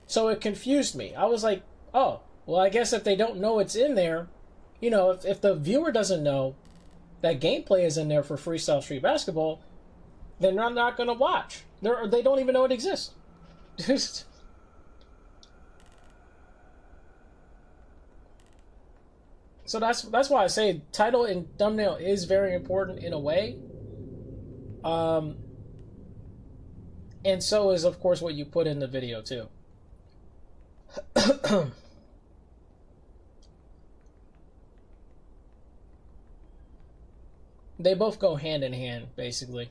So it confused me. I was like, oh, well, I guess if they don't know it's in there, you know, if the viewer doesn't know that gameplay is in there for freestyle street basketball, then they're not going to watch. They don't even know it exists. So that's why I say title and thumbnail is very important in a way. And so is, of course, what you put in the video too. They both go hand in hand, basically.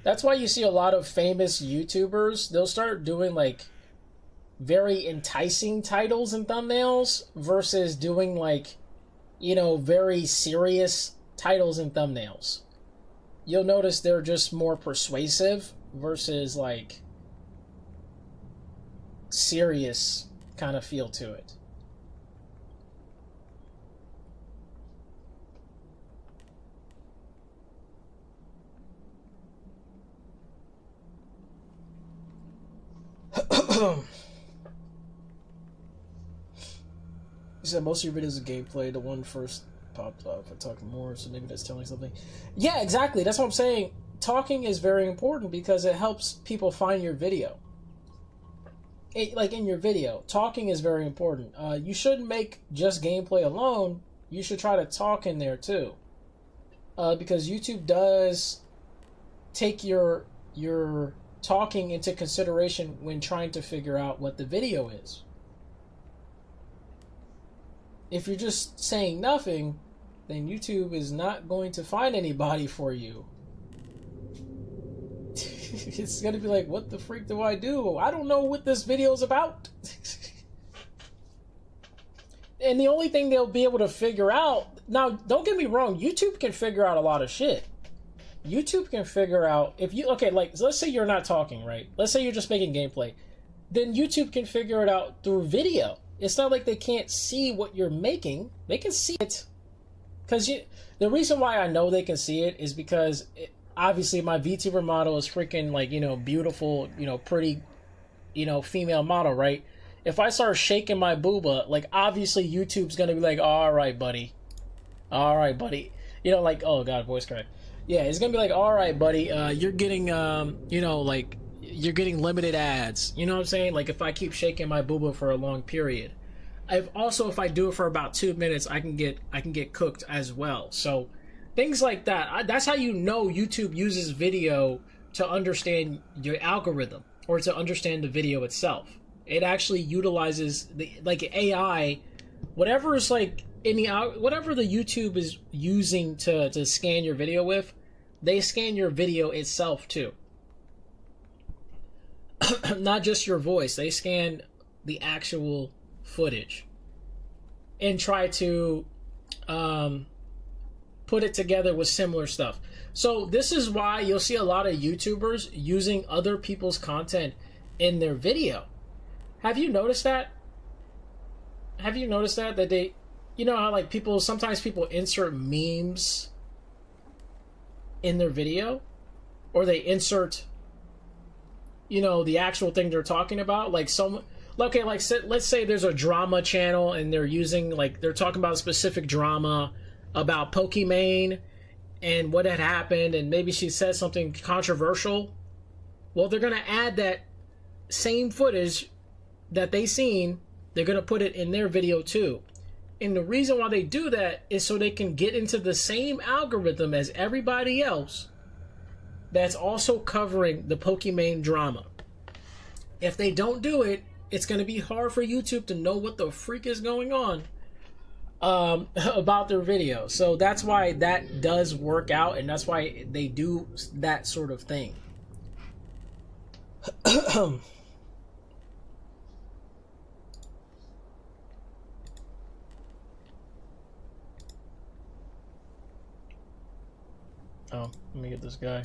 That's why you see a lot of famous YouTubers, they'll start doing like very enticing titles and thumbnails versus doing like, you know, very serious titles and thumbnails. You'll notice they're just more persuasive versus like serious kind of feel to it. You said most of your videos are gameplay. The one first popped up for talking more, so maybe that's telling something. Yeah, exactly. That's what I'm saying. Talking is very important because it helps people find your video. Like in your video, talking is very important. You shouldn't make just gameplay alone. You should try to talk in there too, because YouTube does take your talking into consideration when trying to figure out what the video is. If you're just saying nothing, then YouTube is not going to find anybody for you. It's gonna be like, what the freak do? I don't know what this video is about. And the only thing they'll be able to figure out, now don't get me wrong, YouTube can figure out a lot of shit. YouTube can figure out, if you, okay, like, so let's say you're not talking, right? Let's say you're just making gameplay. Then YouTube can figure it out through video. It's not like they can't see what you're making. They can see it. Because the reason why I know they can see it is because, obviously, my VTuber model is freaking, like, you know, beautiful, you know, pretty, you know, female model, right? If I start shaking my booba, like, obviously YouTube's going to be like, all right, buddy. All right, buddy. You know, like, oh, God, voice crack. Yeah, it's going to be like, all right, buddy, you're getting, you know, like, you're getting limited ads. You know what I'm saying? Like, if I keep shaking my booba for a long period. If I do it for about 2 minutes, I can get cooked as well. So, things like that. That's how you know YouTube uses video to understand your algorithm or to understand the video itself. It actually utilizes like AI, whatever is like whatever the YouTube is using to scan your video with, they scan your video itself too. Not just your voice, they scan the actual footage and try to put it together with similar stuff. So this is why you'll see a lot of YouTubers using other people's content in their video. Have you noticed that? Have you noticed that they, you know how like sometimes people insert memes in their video, or they insert, you know, the actual thing they're talking about, like let's say there's a drama channel and they're using, like, they're talking about a specific drama about Pokimane and what had happened, and maybe she said something controversial. Well, they're going to add that same footage that they seen, they're going to put it in their video too. And the reason why they do that is so they can get into the same algorithm as everybody else that's also covering the Pokimane drama. If they don't do it, it's going to be hard for YouTube to know what the freak is going on about their video. So that's why that does work out, and that's why they do that sort of thing. Oh, let me get this guy.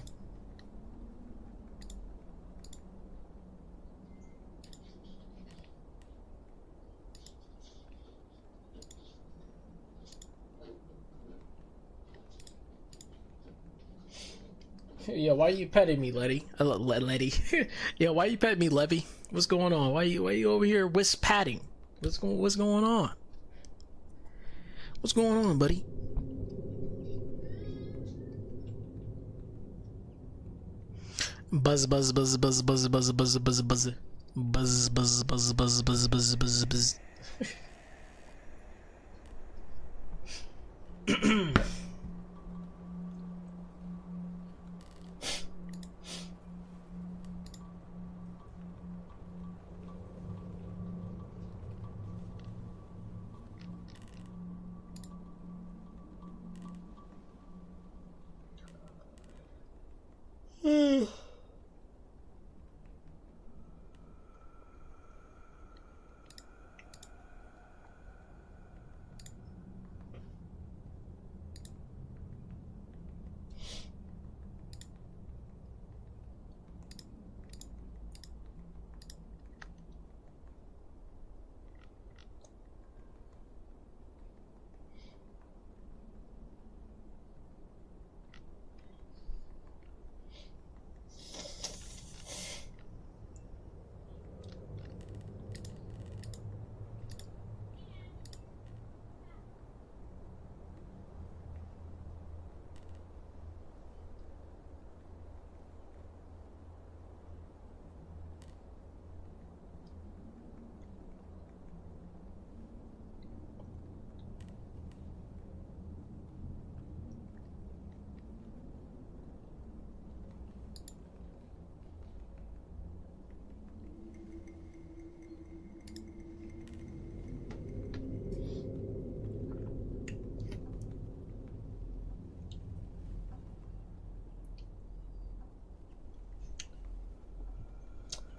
Yo, why you petting me, Letty? Letty. Yo, why you petting me, Levy? What's going on? Why you over here patting? What's going on? What's going on, buddy? Buzz buzz buzz buzz buzz buzz buzz buzz buzz buzz buzz buzz buzz buzz buzz buzz buzz.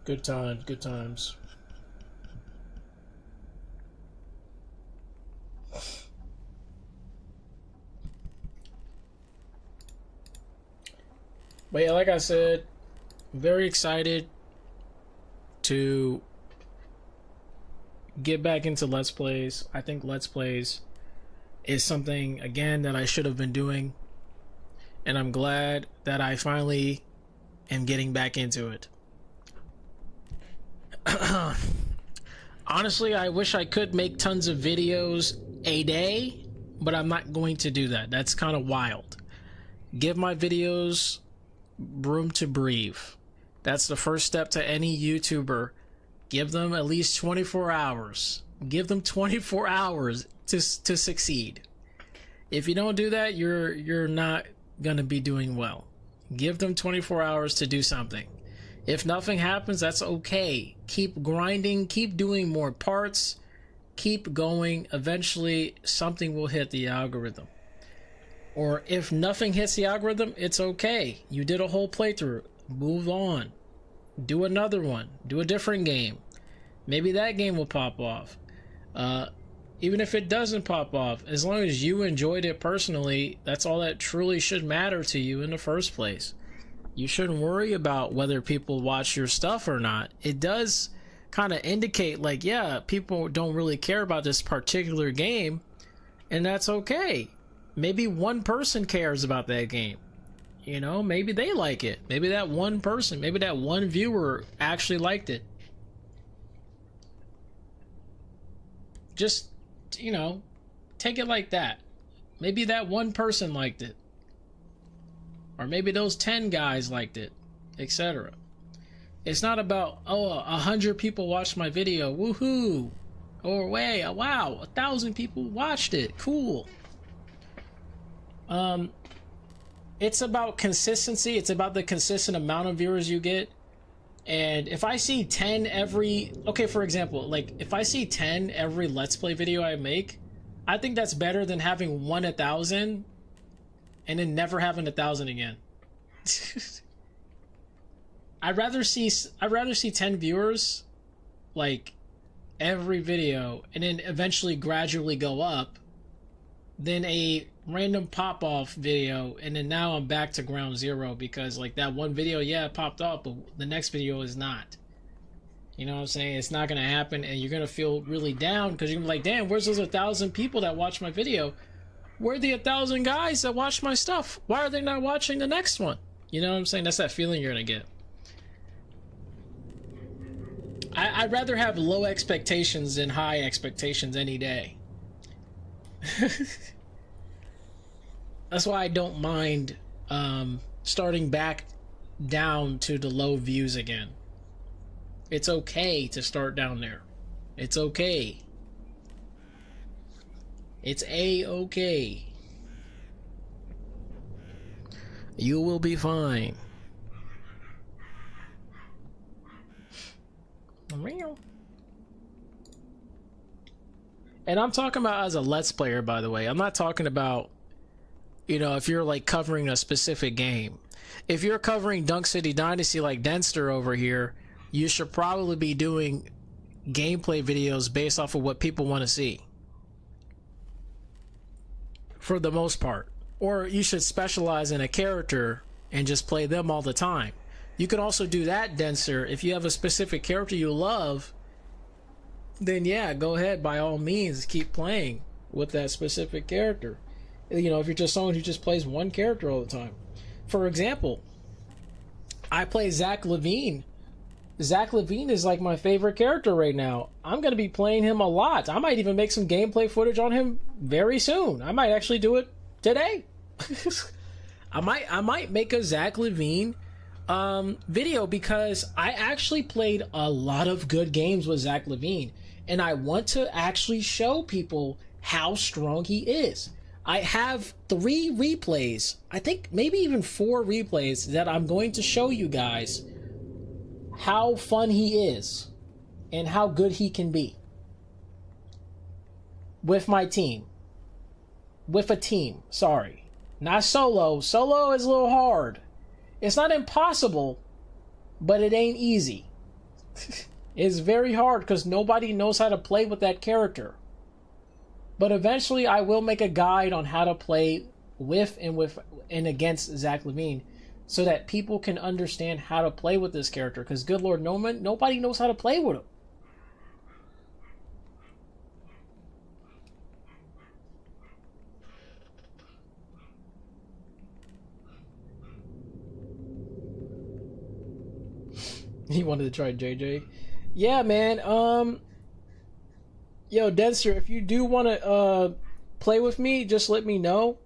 Good times, good times. But yeah, like I said, very excited to get back into Let's Plays. I think Let's Plays is something, again, that I should have been doing. And I'm glad that I finally am getting back into it. Honestly, I wish I could make tons of videos a day, but I'm not going to do that. That's kind of wild. Give my videos room to breathe. That's the first step to any YouTuber. Give them at least 24 hours. Give them 24 hours to succeed. If you don't do that, you're not gonna be doing well. Give them 24 hours to do something. If nothing happens, that's okay. Keep grinding, keep doing more parts, keep going. Eventually, something will hit the algorithm. Or if nothing hits the algorithm, it's okay. You did a whole playthrough. Move on. Do another one. Do a different game. Maybe that game will pop off. Even if it doesn't pop off, as long as you enjoyed it personally, that's all that truly should matter to you in the first place. You shouldn't worry about whether people watch your stuff or not. It does kind of indicate, like, yeah, people don't really care about this particular game, and that's okay. Maybe one person cares about that game. You know, maybe they like it. Maybe that one person, maybe that one viewer actually liked it. Just, you know, take it like that. Maybe that one person liked it. Or maybe those 10 guys liked it, etc. It's not about, oh, 100 people watched my video, woohoo! Or, wow, 1,000 people watched it, cool. It's about consistency. It's about the consistent amount of viewers you get. And if I see 10 every, okay, for example, like if I see 10 every Let's Play video I make, I think that's better than having 1,000 and then never having 1,000 again. I'd rather see 10 viewers like every video and then eventually gradually go up than a random pop-off video and then now I'm back to ground zero because like that one video, yeah, it popped off, but the next video is not. You know what I'm saying? It's not gonna happen, and you're gonna feel really down because you're gonna be like, damn, where's those 1,000 people that watch my video? Where are the 1,000 guys that watch my stuff? Why are they not watching the next one? You know what I'm saying? That's that feeling you're gonna get. I'd rather have low expectations than high expectations any day. That's why I don't mind starting back down to the low views again. It's okay to start down there. It's okay. It's A-okay. You will be fine. And I'm talking about as a Let's Player, by the way. I'm not talking about, you know, if you're like covering a specific game. If you're covering Dunk City Dynasty like Denster over here, you should probably be doing gameplay videos based off of what people want to see. For the most part. Or you should specialize in a character and just play them all the time. You can also do that, Denser. If you have a specific character you love, then yeah, go ahead, by all means, keep playing with that specific character. You know, if you're just someone who just plays one character all the time. For example, I play Zach Levine. Zach Levine is like my favorite character right now. I'm going to be playing him a lot. I might even make some gameplay footage on him very soon. I might actually do it today. I might make a Zach Levine video, because I actually played a lot of good games with Zach Levine, and I want to actually show people how strong he is. I have 3 replays, I think maybe even 4 replays, that I'm going to show you guys how fun he is and how good he can be with my team. With a team, sorry. Not solo. Solo is a little hard. It's not impossible, but it ain't easy. It's very hard because nobody knows how to play with that character. But eventually I will make a guide on how to play with and against Zach Levine, so that people can understand how to play with this character, because good lord, nobody knows how to play with him. He wanted to try JJ. Yeah, man. Yo, Denster, if you do want to play with me, just let me know.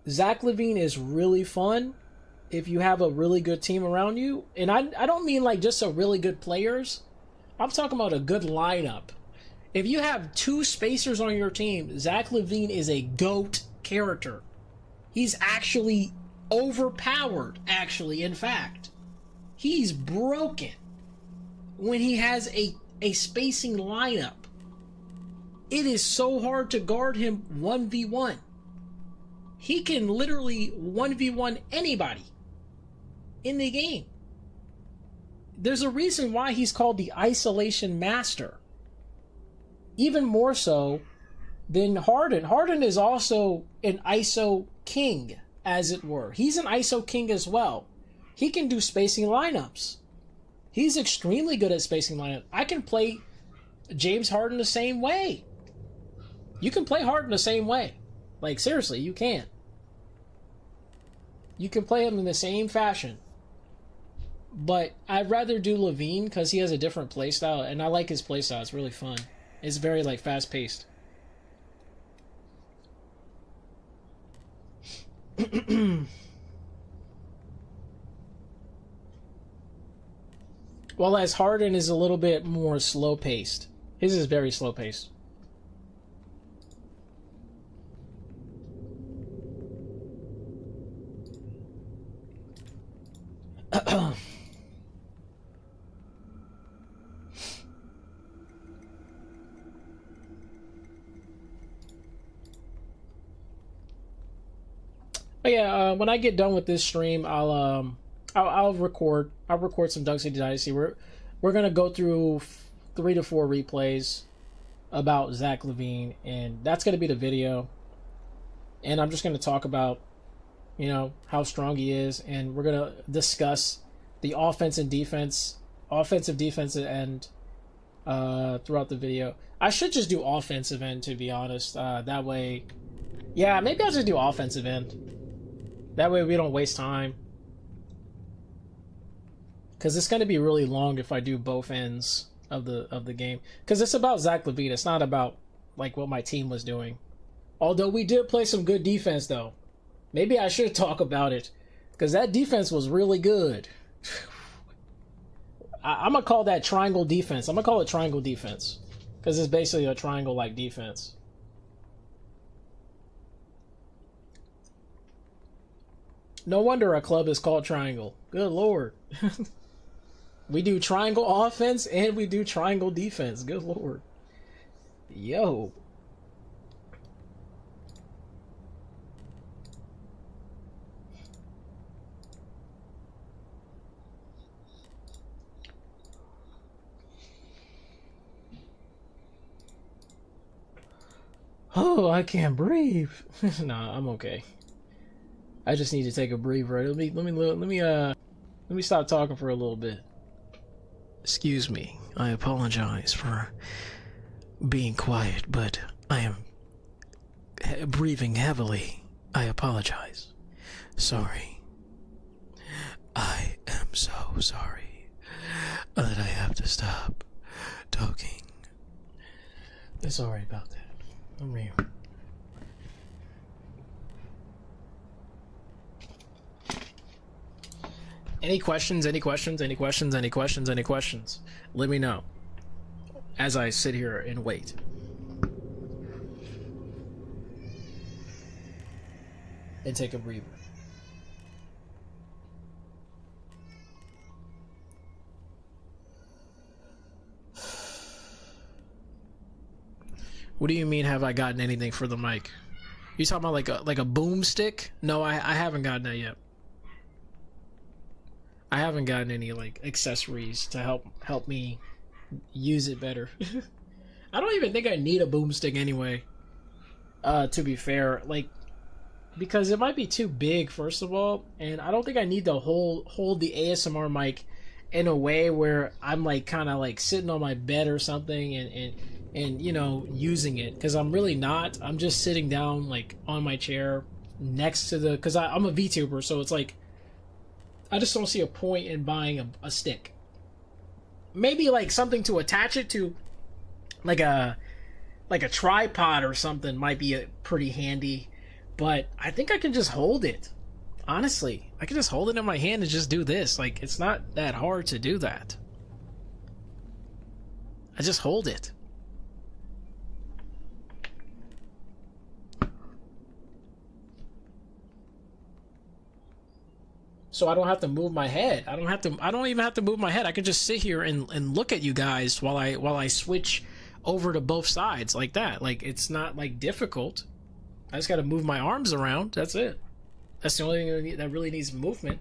Zach Levine is really fun if you have a really good team around you. And I don't mean like just a really good players. I'm talking about a good lineup. If you have 2 spacers on your team, Zach Levine is a GOAT character. He's actually overpowered, actually, in fact. He's broken when he has a spacing lineup. It is so hard to guard him 1v1. He can literally 1v1 anybody in the game. There's a reason why he's called the Isolation Master. Even more so than Harden. Harden is also an ISO king, as it were. He's an ISO king as well. He can do spacing lineups. He's extremely good at spacing lineups. I can play James Harden the same way. You can play Harden the same way. Like, seriously, you can. You can play him in the same fashion. But I'd rather do Levine because he has a different playstyle, and I like his playstyle. It's really fun. It's very, like, fast-paced. While as Harden is a little bit more slow-paced. His is very slow-paced. But yeah, when I get done with this stream, I'll record some Dunk City Dynasty. We're gonna go through 3 to 4 replays about Zach Levine, and that's gonna be the video. And I'm just gonna talk about, you know, how strong he is, and we're gonna discuss the offensive defensive end throughout the video. I should just do offensive end, to be honest. That way, yeah, maybe I'll just do offensive end. That way we don't waste time. Because it's going to be really long if I do both ends of the game. Because it's about Zach Levine. It's not about like what my team was doing. Although we did play some good defense, though. Maybe I should talk about it. Because that defense was really good. I'm going to call that triangle defense. I'm going to call it triangle defense. Because it's basically a triangle-like defense. No wonder a club is called Triangle. Good lord. We do triangle offense and we do triangle defense. Good lord. Yo. Oh, I can't breathe. Nah, I'm okay. I just need to take a breather. Let me stop talking for a little bit. Excuse me. I apologize for being quiet, but I am breathing heavily. I apologize. Sorry. I am so sorry that I have to stop talking. Sorry about that. I'm here. Any questions? Any questions? Any questions? Any questions? Any questions? Let me know as I sit here and wait. And take a breather. What do you mean, have I gotten anything for the mic? You talking about like a boomstick? No, I haven't gotten that yet. I haven't gotten any like accessories to help me use it better. I don't even think I need a boomstick anyway. To be fair, like, because it might be too big first of all, and I don't think I need to hold the ASMR mic in a way where I'm like kind of like sitting on my bed or something and you know, using it, because I'm really not. I'm just sitting down like on my chair next to the, because I'm a VTuber, so it's like I just don't see a point in buying a stick. Maybe like something to attach it to, like a tripod or something might be pretty handy, but I think I can just hold it. Honestly, I can just hold it in my hand and just do this. Like, it's not that hard to do that. I just hold it. So I don't have to move my head. I don't even have to move my head. I can just sit here and look at you guys while I switch over to both sides like that. Like, it's not like difficult. I just got to move my arms around. That's it. That's the only thing that really needs movement.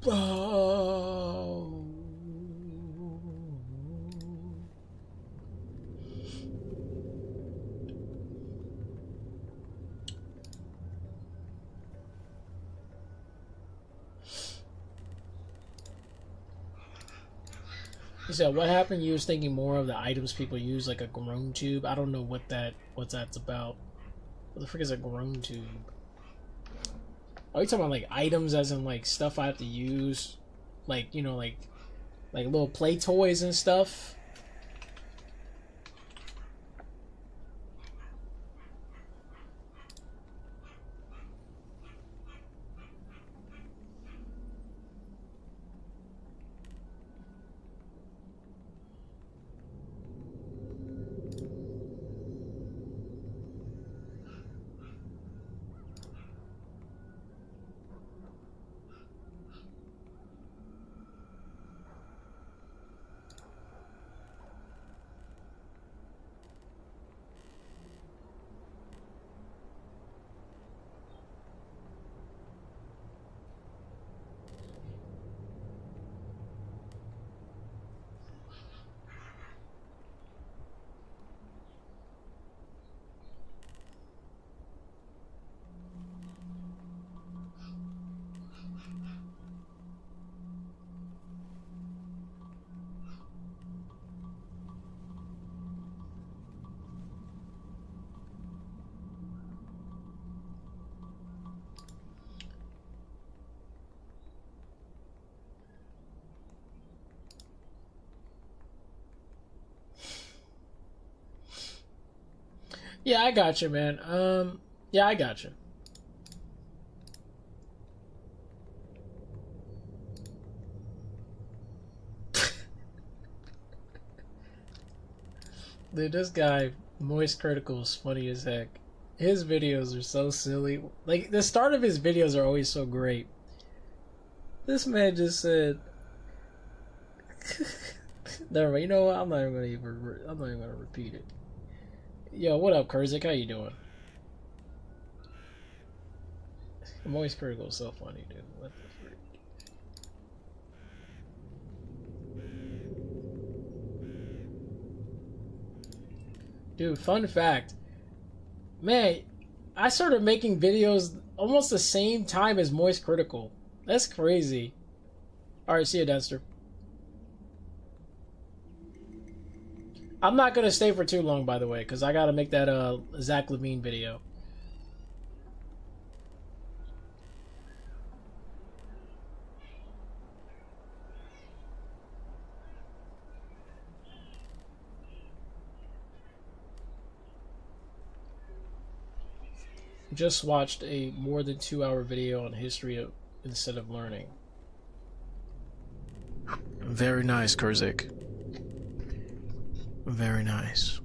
Oh. He said, "What happened? You was thinking more of the items people use, like a groan tube. I don't know what that's about. What the frick is a groan tube? Are you talking about like items, as in like stuff I have to use, like, you know, like little play toys and stuff?" Yeah, I got you, man. Yeah, I got you. Dude, this guy, Moist Critical, is funny as heck. His videos are so silly. Like, the start of his videos are always so great. This man just said... Never mind, you know what? I'm not even gonna repeat it. Yo, what up, Kurzik? How you doing? Moist Critical is so funny, dude. What the freak? Dude, fun fact. Man, I started making videos almost the same time as Moist Critical. That's crazy. Alright, see you, Dexter. I'm not gonna stay for too long, by the way, because I gotta make that Zach Levine video. Just watched a more than 2-hour video on history of, instead of learning. Very nice, Kurzik. Very nice.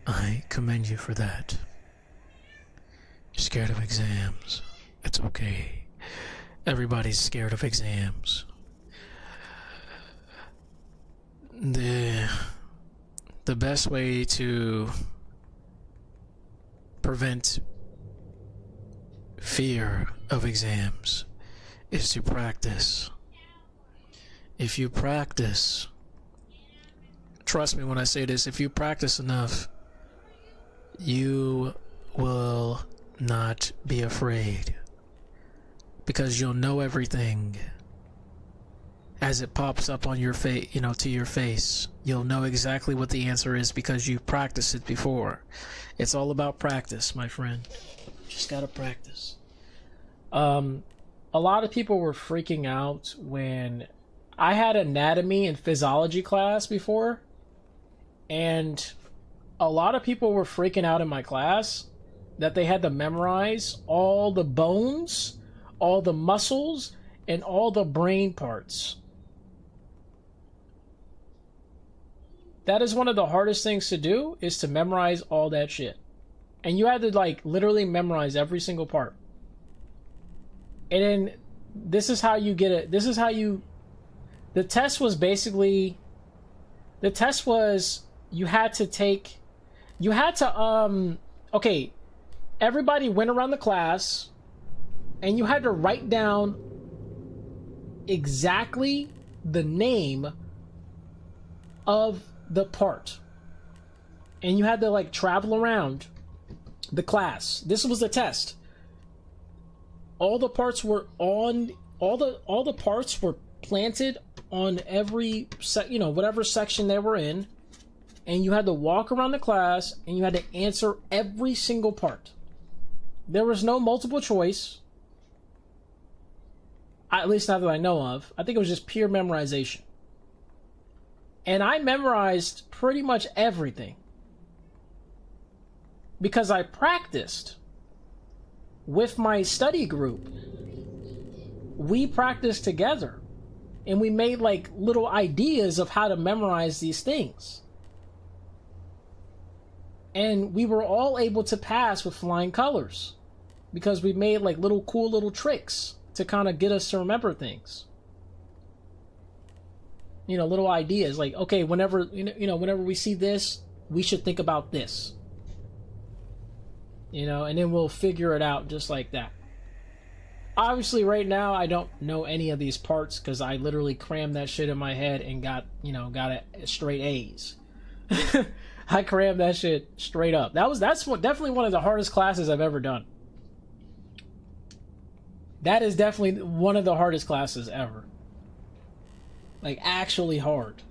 I commend you for that. You're scared of exams. It's okay. Everybody's scared of exams. The best way to prevent fear of exams is to practice. If you practice, trust me when I say this, if you practice enough, you will not be afraid, because you'll know everything as it pops up on your face, to your face. You'll know exactly what the answer is because you practiced it before. It's all about practice, my friend. Just gotta practice. A lot of people were freaking out when I had anatomy and physiology class before, and a lot of people were freaking out in my class that they had to memorize all the bones, all the muscles, and all the brain parts. That is one of the hardest things to do, is to memorize all that shit. And you had to, like, literally memorize every single part. And then this is how you get it. This is how you... The test was basically... The test was... You had to, okay, everybody went around the class, and you had to write down exactly the name of the part. And you had to, like, travel around the class. This was the test. All the parts were on, all the parts were planted on every, whatever section they were in. And you had to walk around the class, and you had to answer every single part. There was no multiple choice. At least not that I know of. I think it was just pure memorization. And I memorized pretty much everything, because I practiced with my study group. We practiced together, and we made, like, little ideas of how to memorize these things. And we were all able to pass with flying colors, because we made, like, cool little tricks to kind of get us to remember things. Little ideas, like, okay, whenever we see this, we should think about this. And then we'll figure it out just like that. Obviously, right now, I don't know any of these parts, because I literally crammed that shit in my head and got straight A's. I crammed that shit straight up. That's definitely one of the hardest classes I've ever done. That is definitely one of the hardest classes ever. Like, actually hard.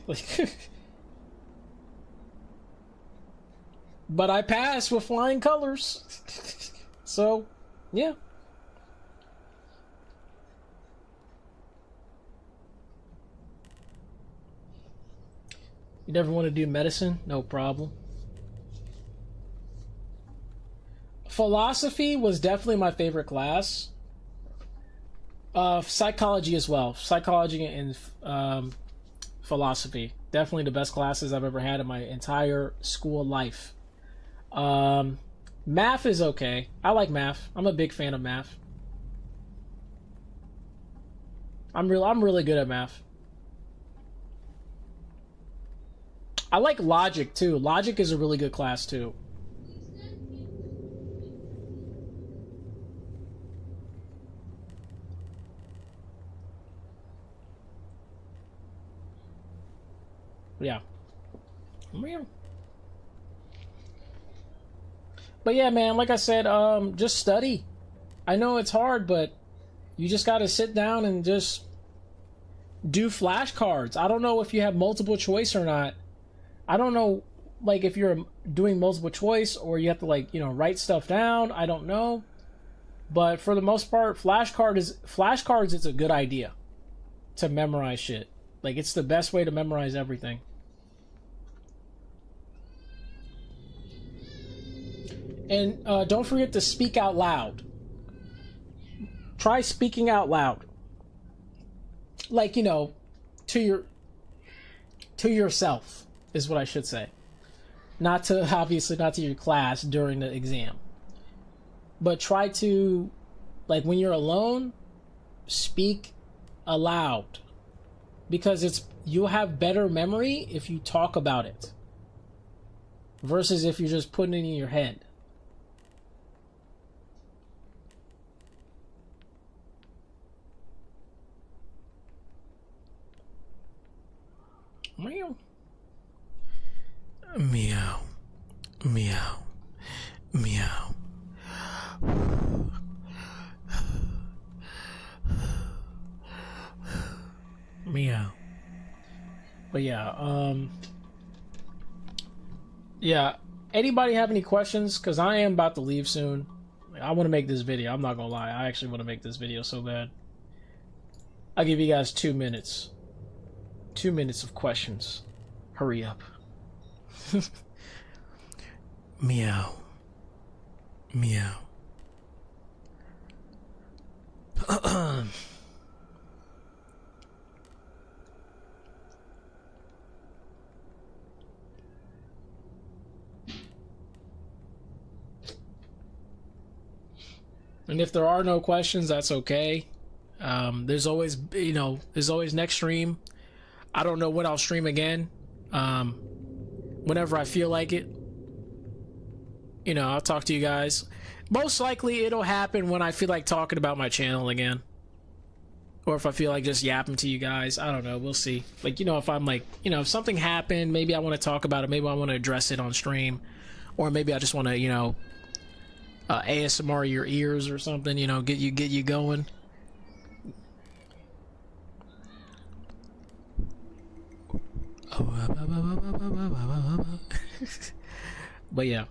Like, but I passed with flying colors. So, yeah. You never want to do medicine? No problem. Philosophy was definitely my favorite class. Psychology as well. Psychology and philosophy. Definitely the best classes I've ever had in my entire school life. Math is okay. I like math. I'm a big fan of math. I'm really good at math. I like logic too. Logic is a really good class too. Yeah. But yeah, man, like I said, just study. I know it's hard, but you just got to sit down and just do flashcards. I don't know if you have multiple choice or not. I don't know, like, if you're doing multiple choice or you have to, like, write stuff down. I don't know. But for the most part, flashcards is a good idea to memorize shit. Like, it's the best way to memorize everything. And don't forget to speak out loud. Try speaking out loud. Like, to yourself is what I should say. Obviously not to your class during the exam. But try to, like, when you're alone, speak aloud. Because you'll have better memory if you talk about it. Versus if you're just putting it in your head. Meow. Meow. Meow. Meow. Meow. But yeah, yeah. Anybody have any questions? Because I am about to leave soon. I want to make this video. I'm not gonna lie. I actually want to make this video so bad. I'll give you guys 2 minutes. 2 minutes of questions. Hurry up. Meow. Meow. And if there are no questions, that's okay. There's always, there's always next stream. I don't know when I'll stream again. Whenever I feel like it. I'll talk to you guys. Most likely it'll happen when I feel like talking about my channel again. Or if I feel like just yapping to you guys. I don't know. We'll see. Like, if I'm like, if something happened, maybe I want to talk about it. Maybe I want to address it on stream. Or maybe I just want to, ASMR your ears or something, get you going. But yeah.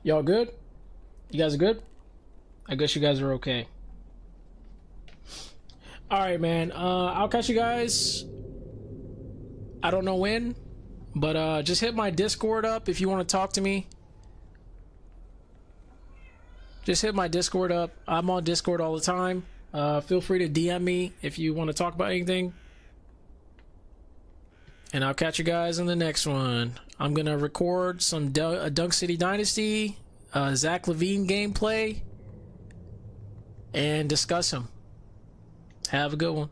Y'all good? You guys are good? I guess you guys are okay. Alright, man. I'll catch you guys. I don't know when, but just hit my Discord up if you want to talk to me. Just hit my Discord up. I'm on Discord all the time. Feel free to DM me if you want to talk about anything. And I'll catch you guys in the next one. I'm going to record some Dunk City Dynasty, Zach Levine gameplay, and discuss him. Have a good one.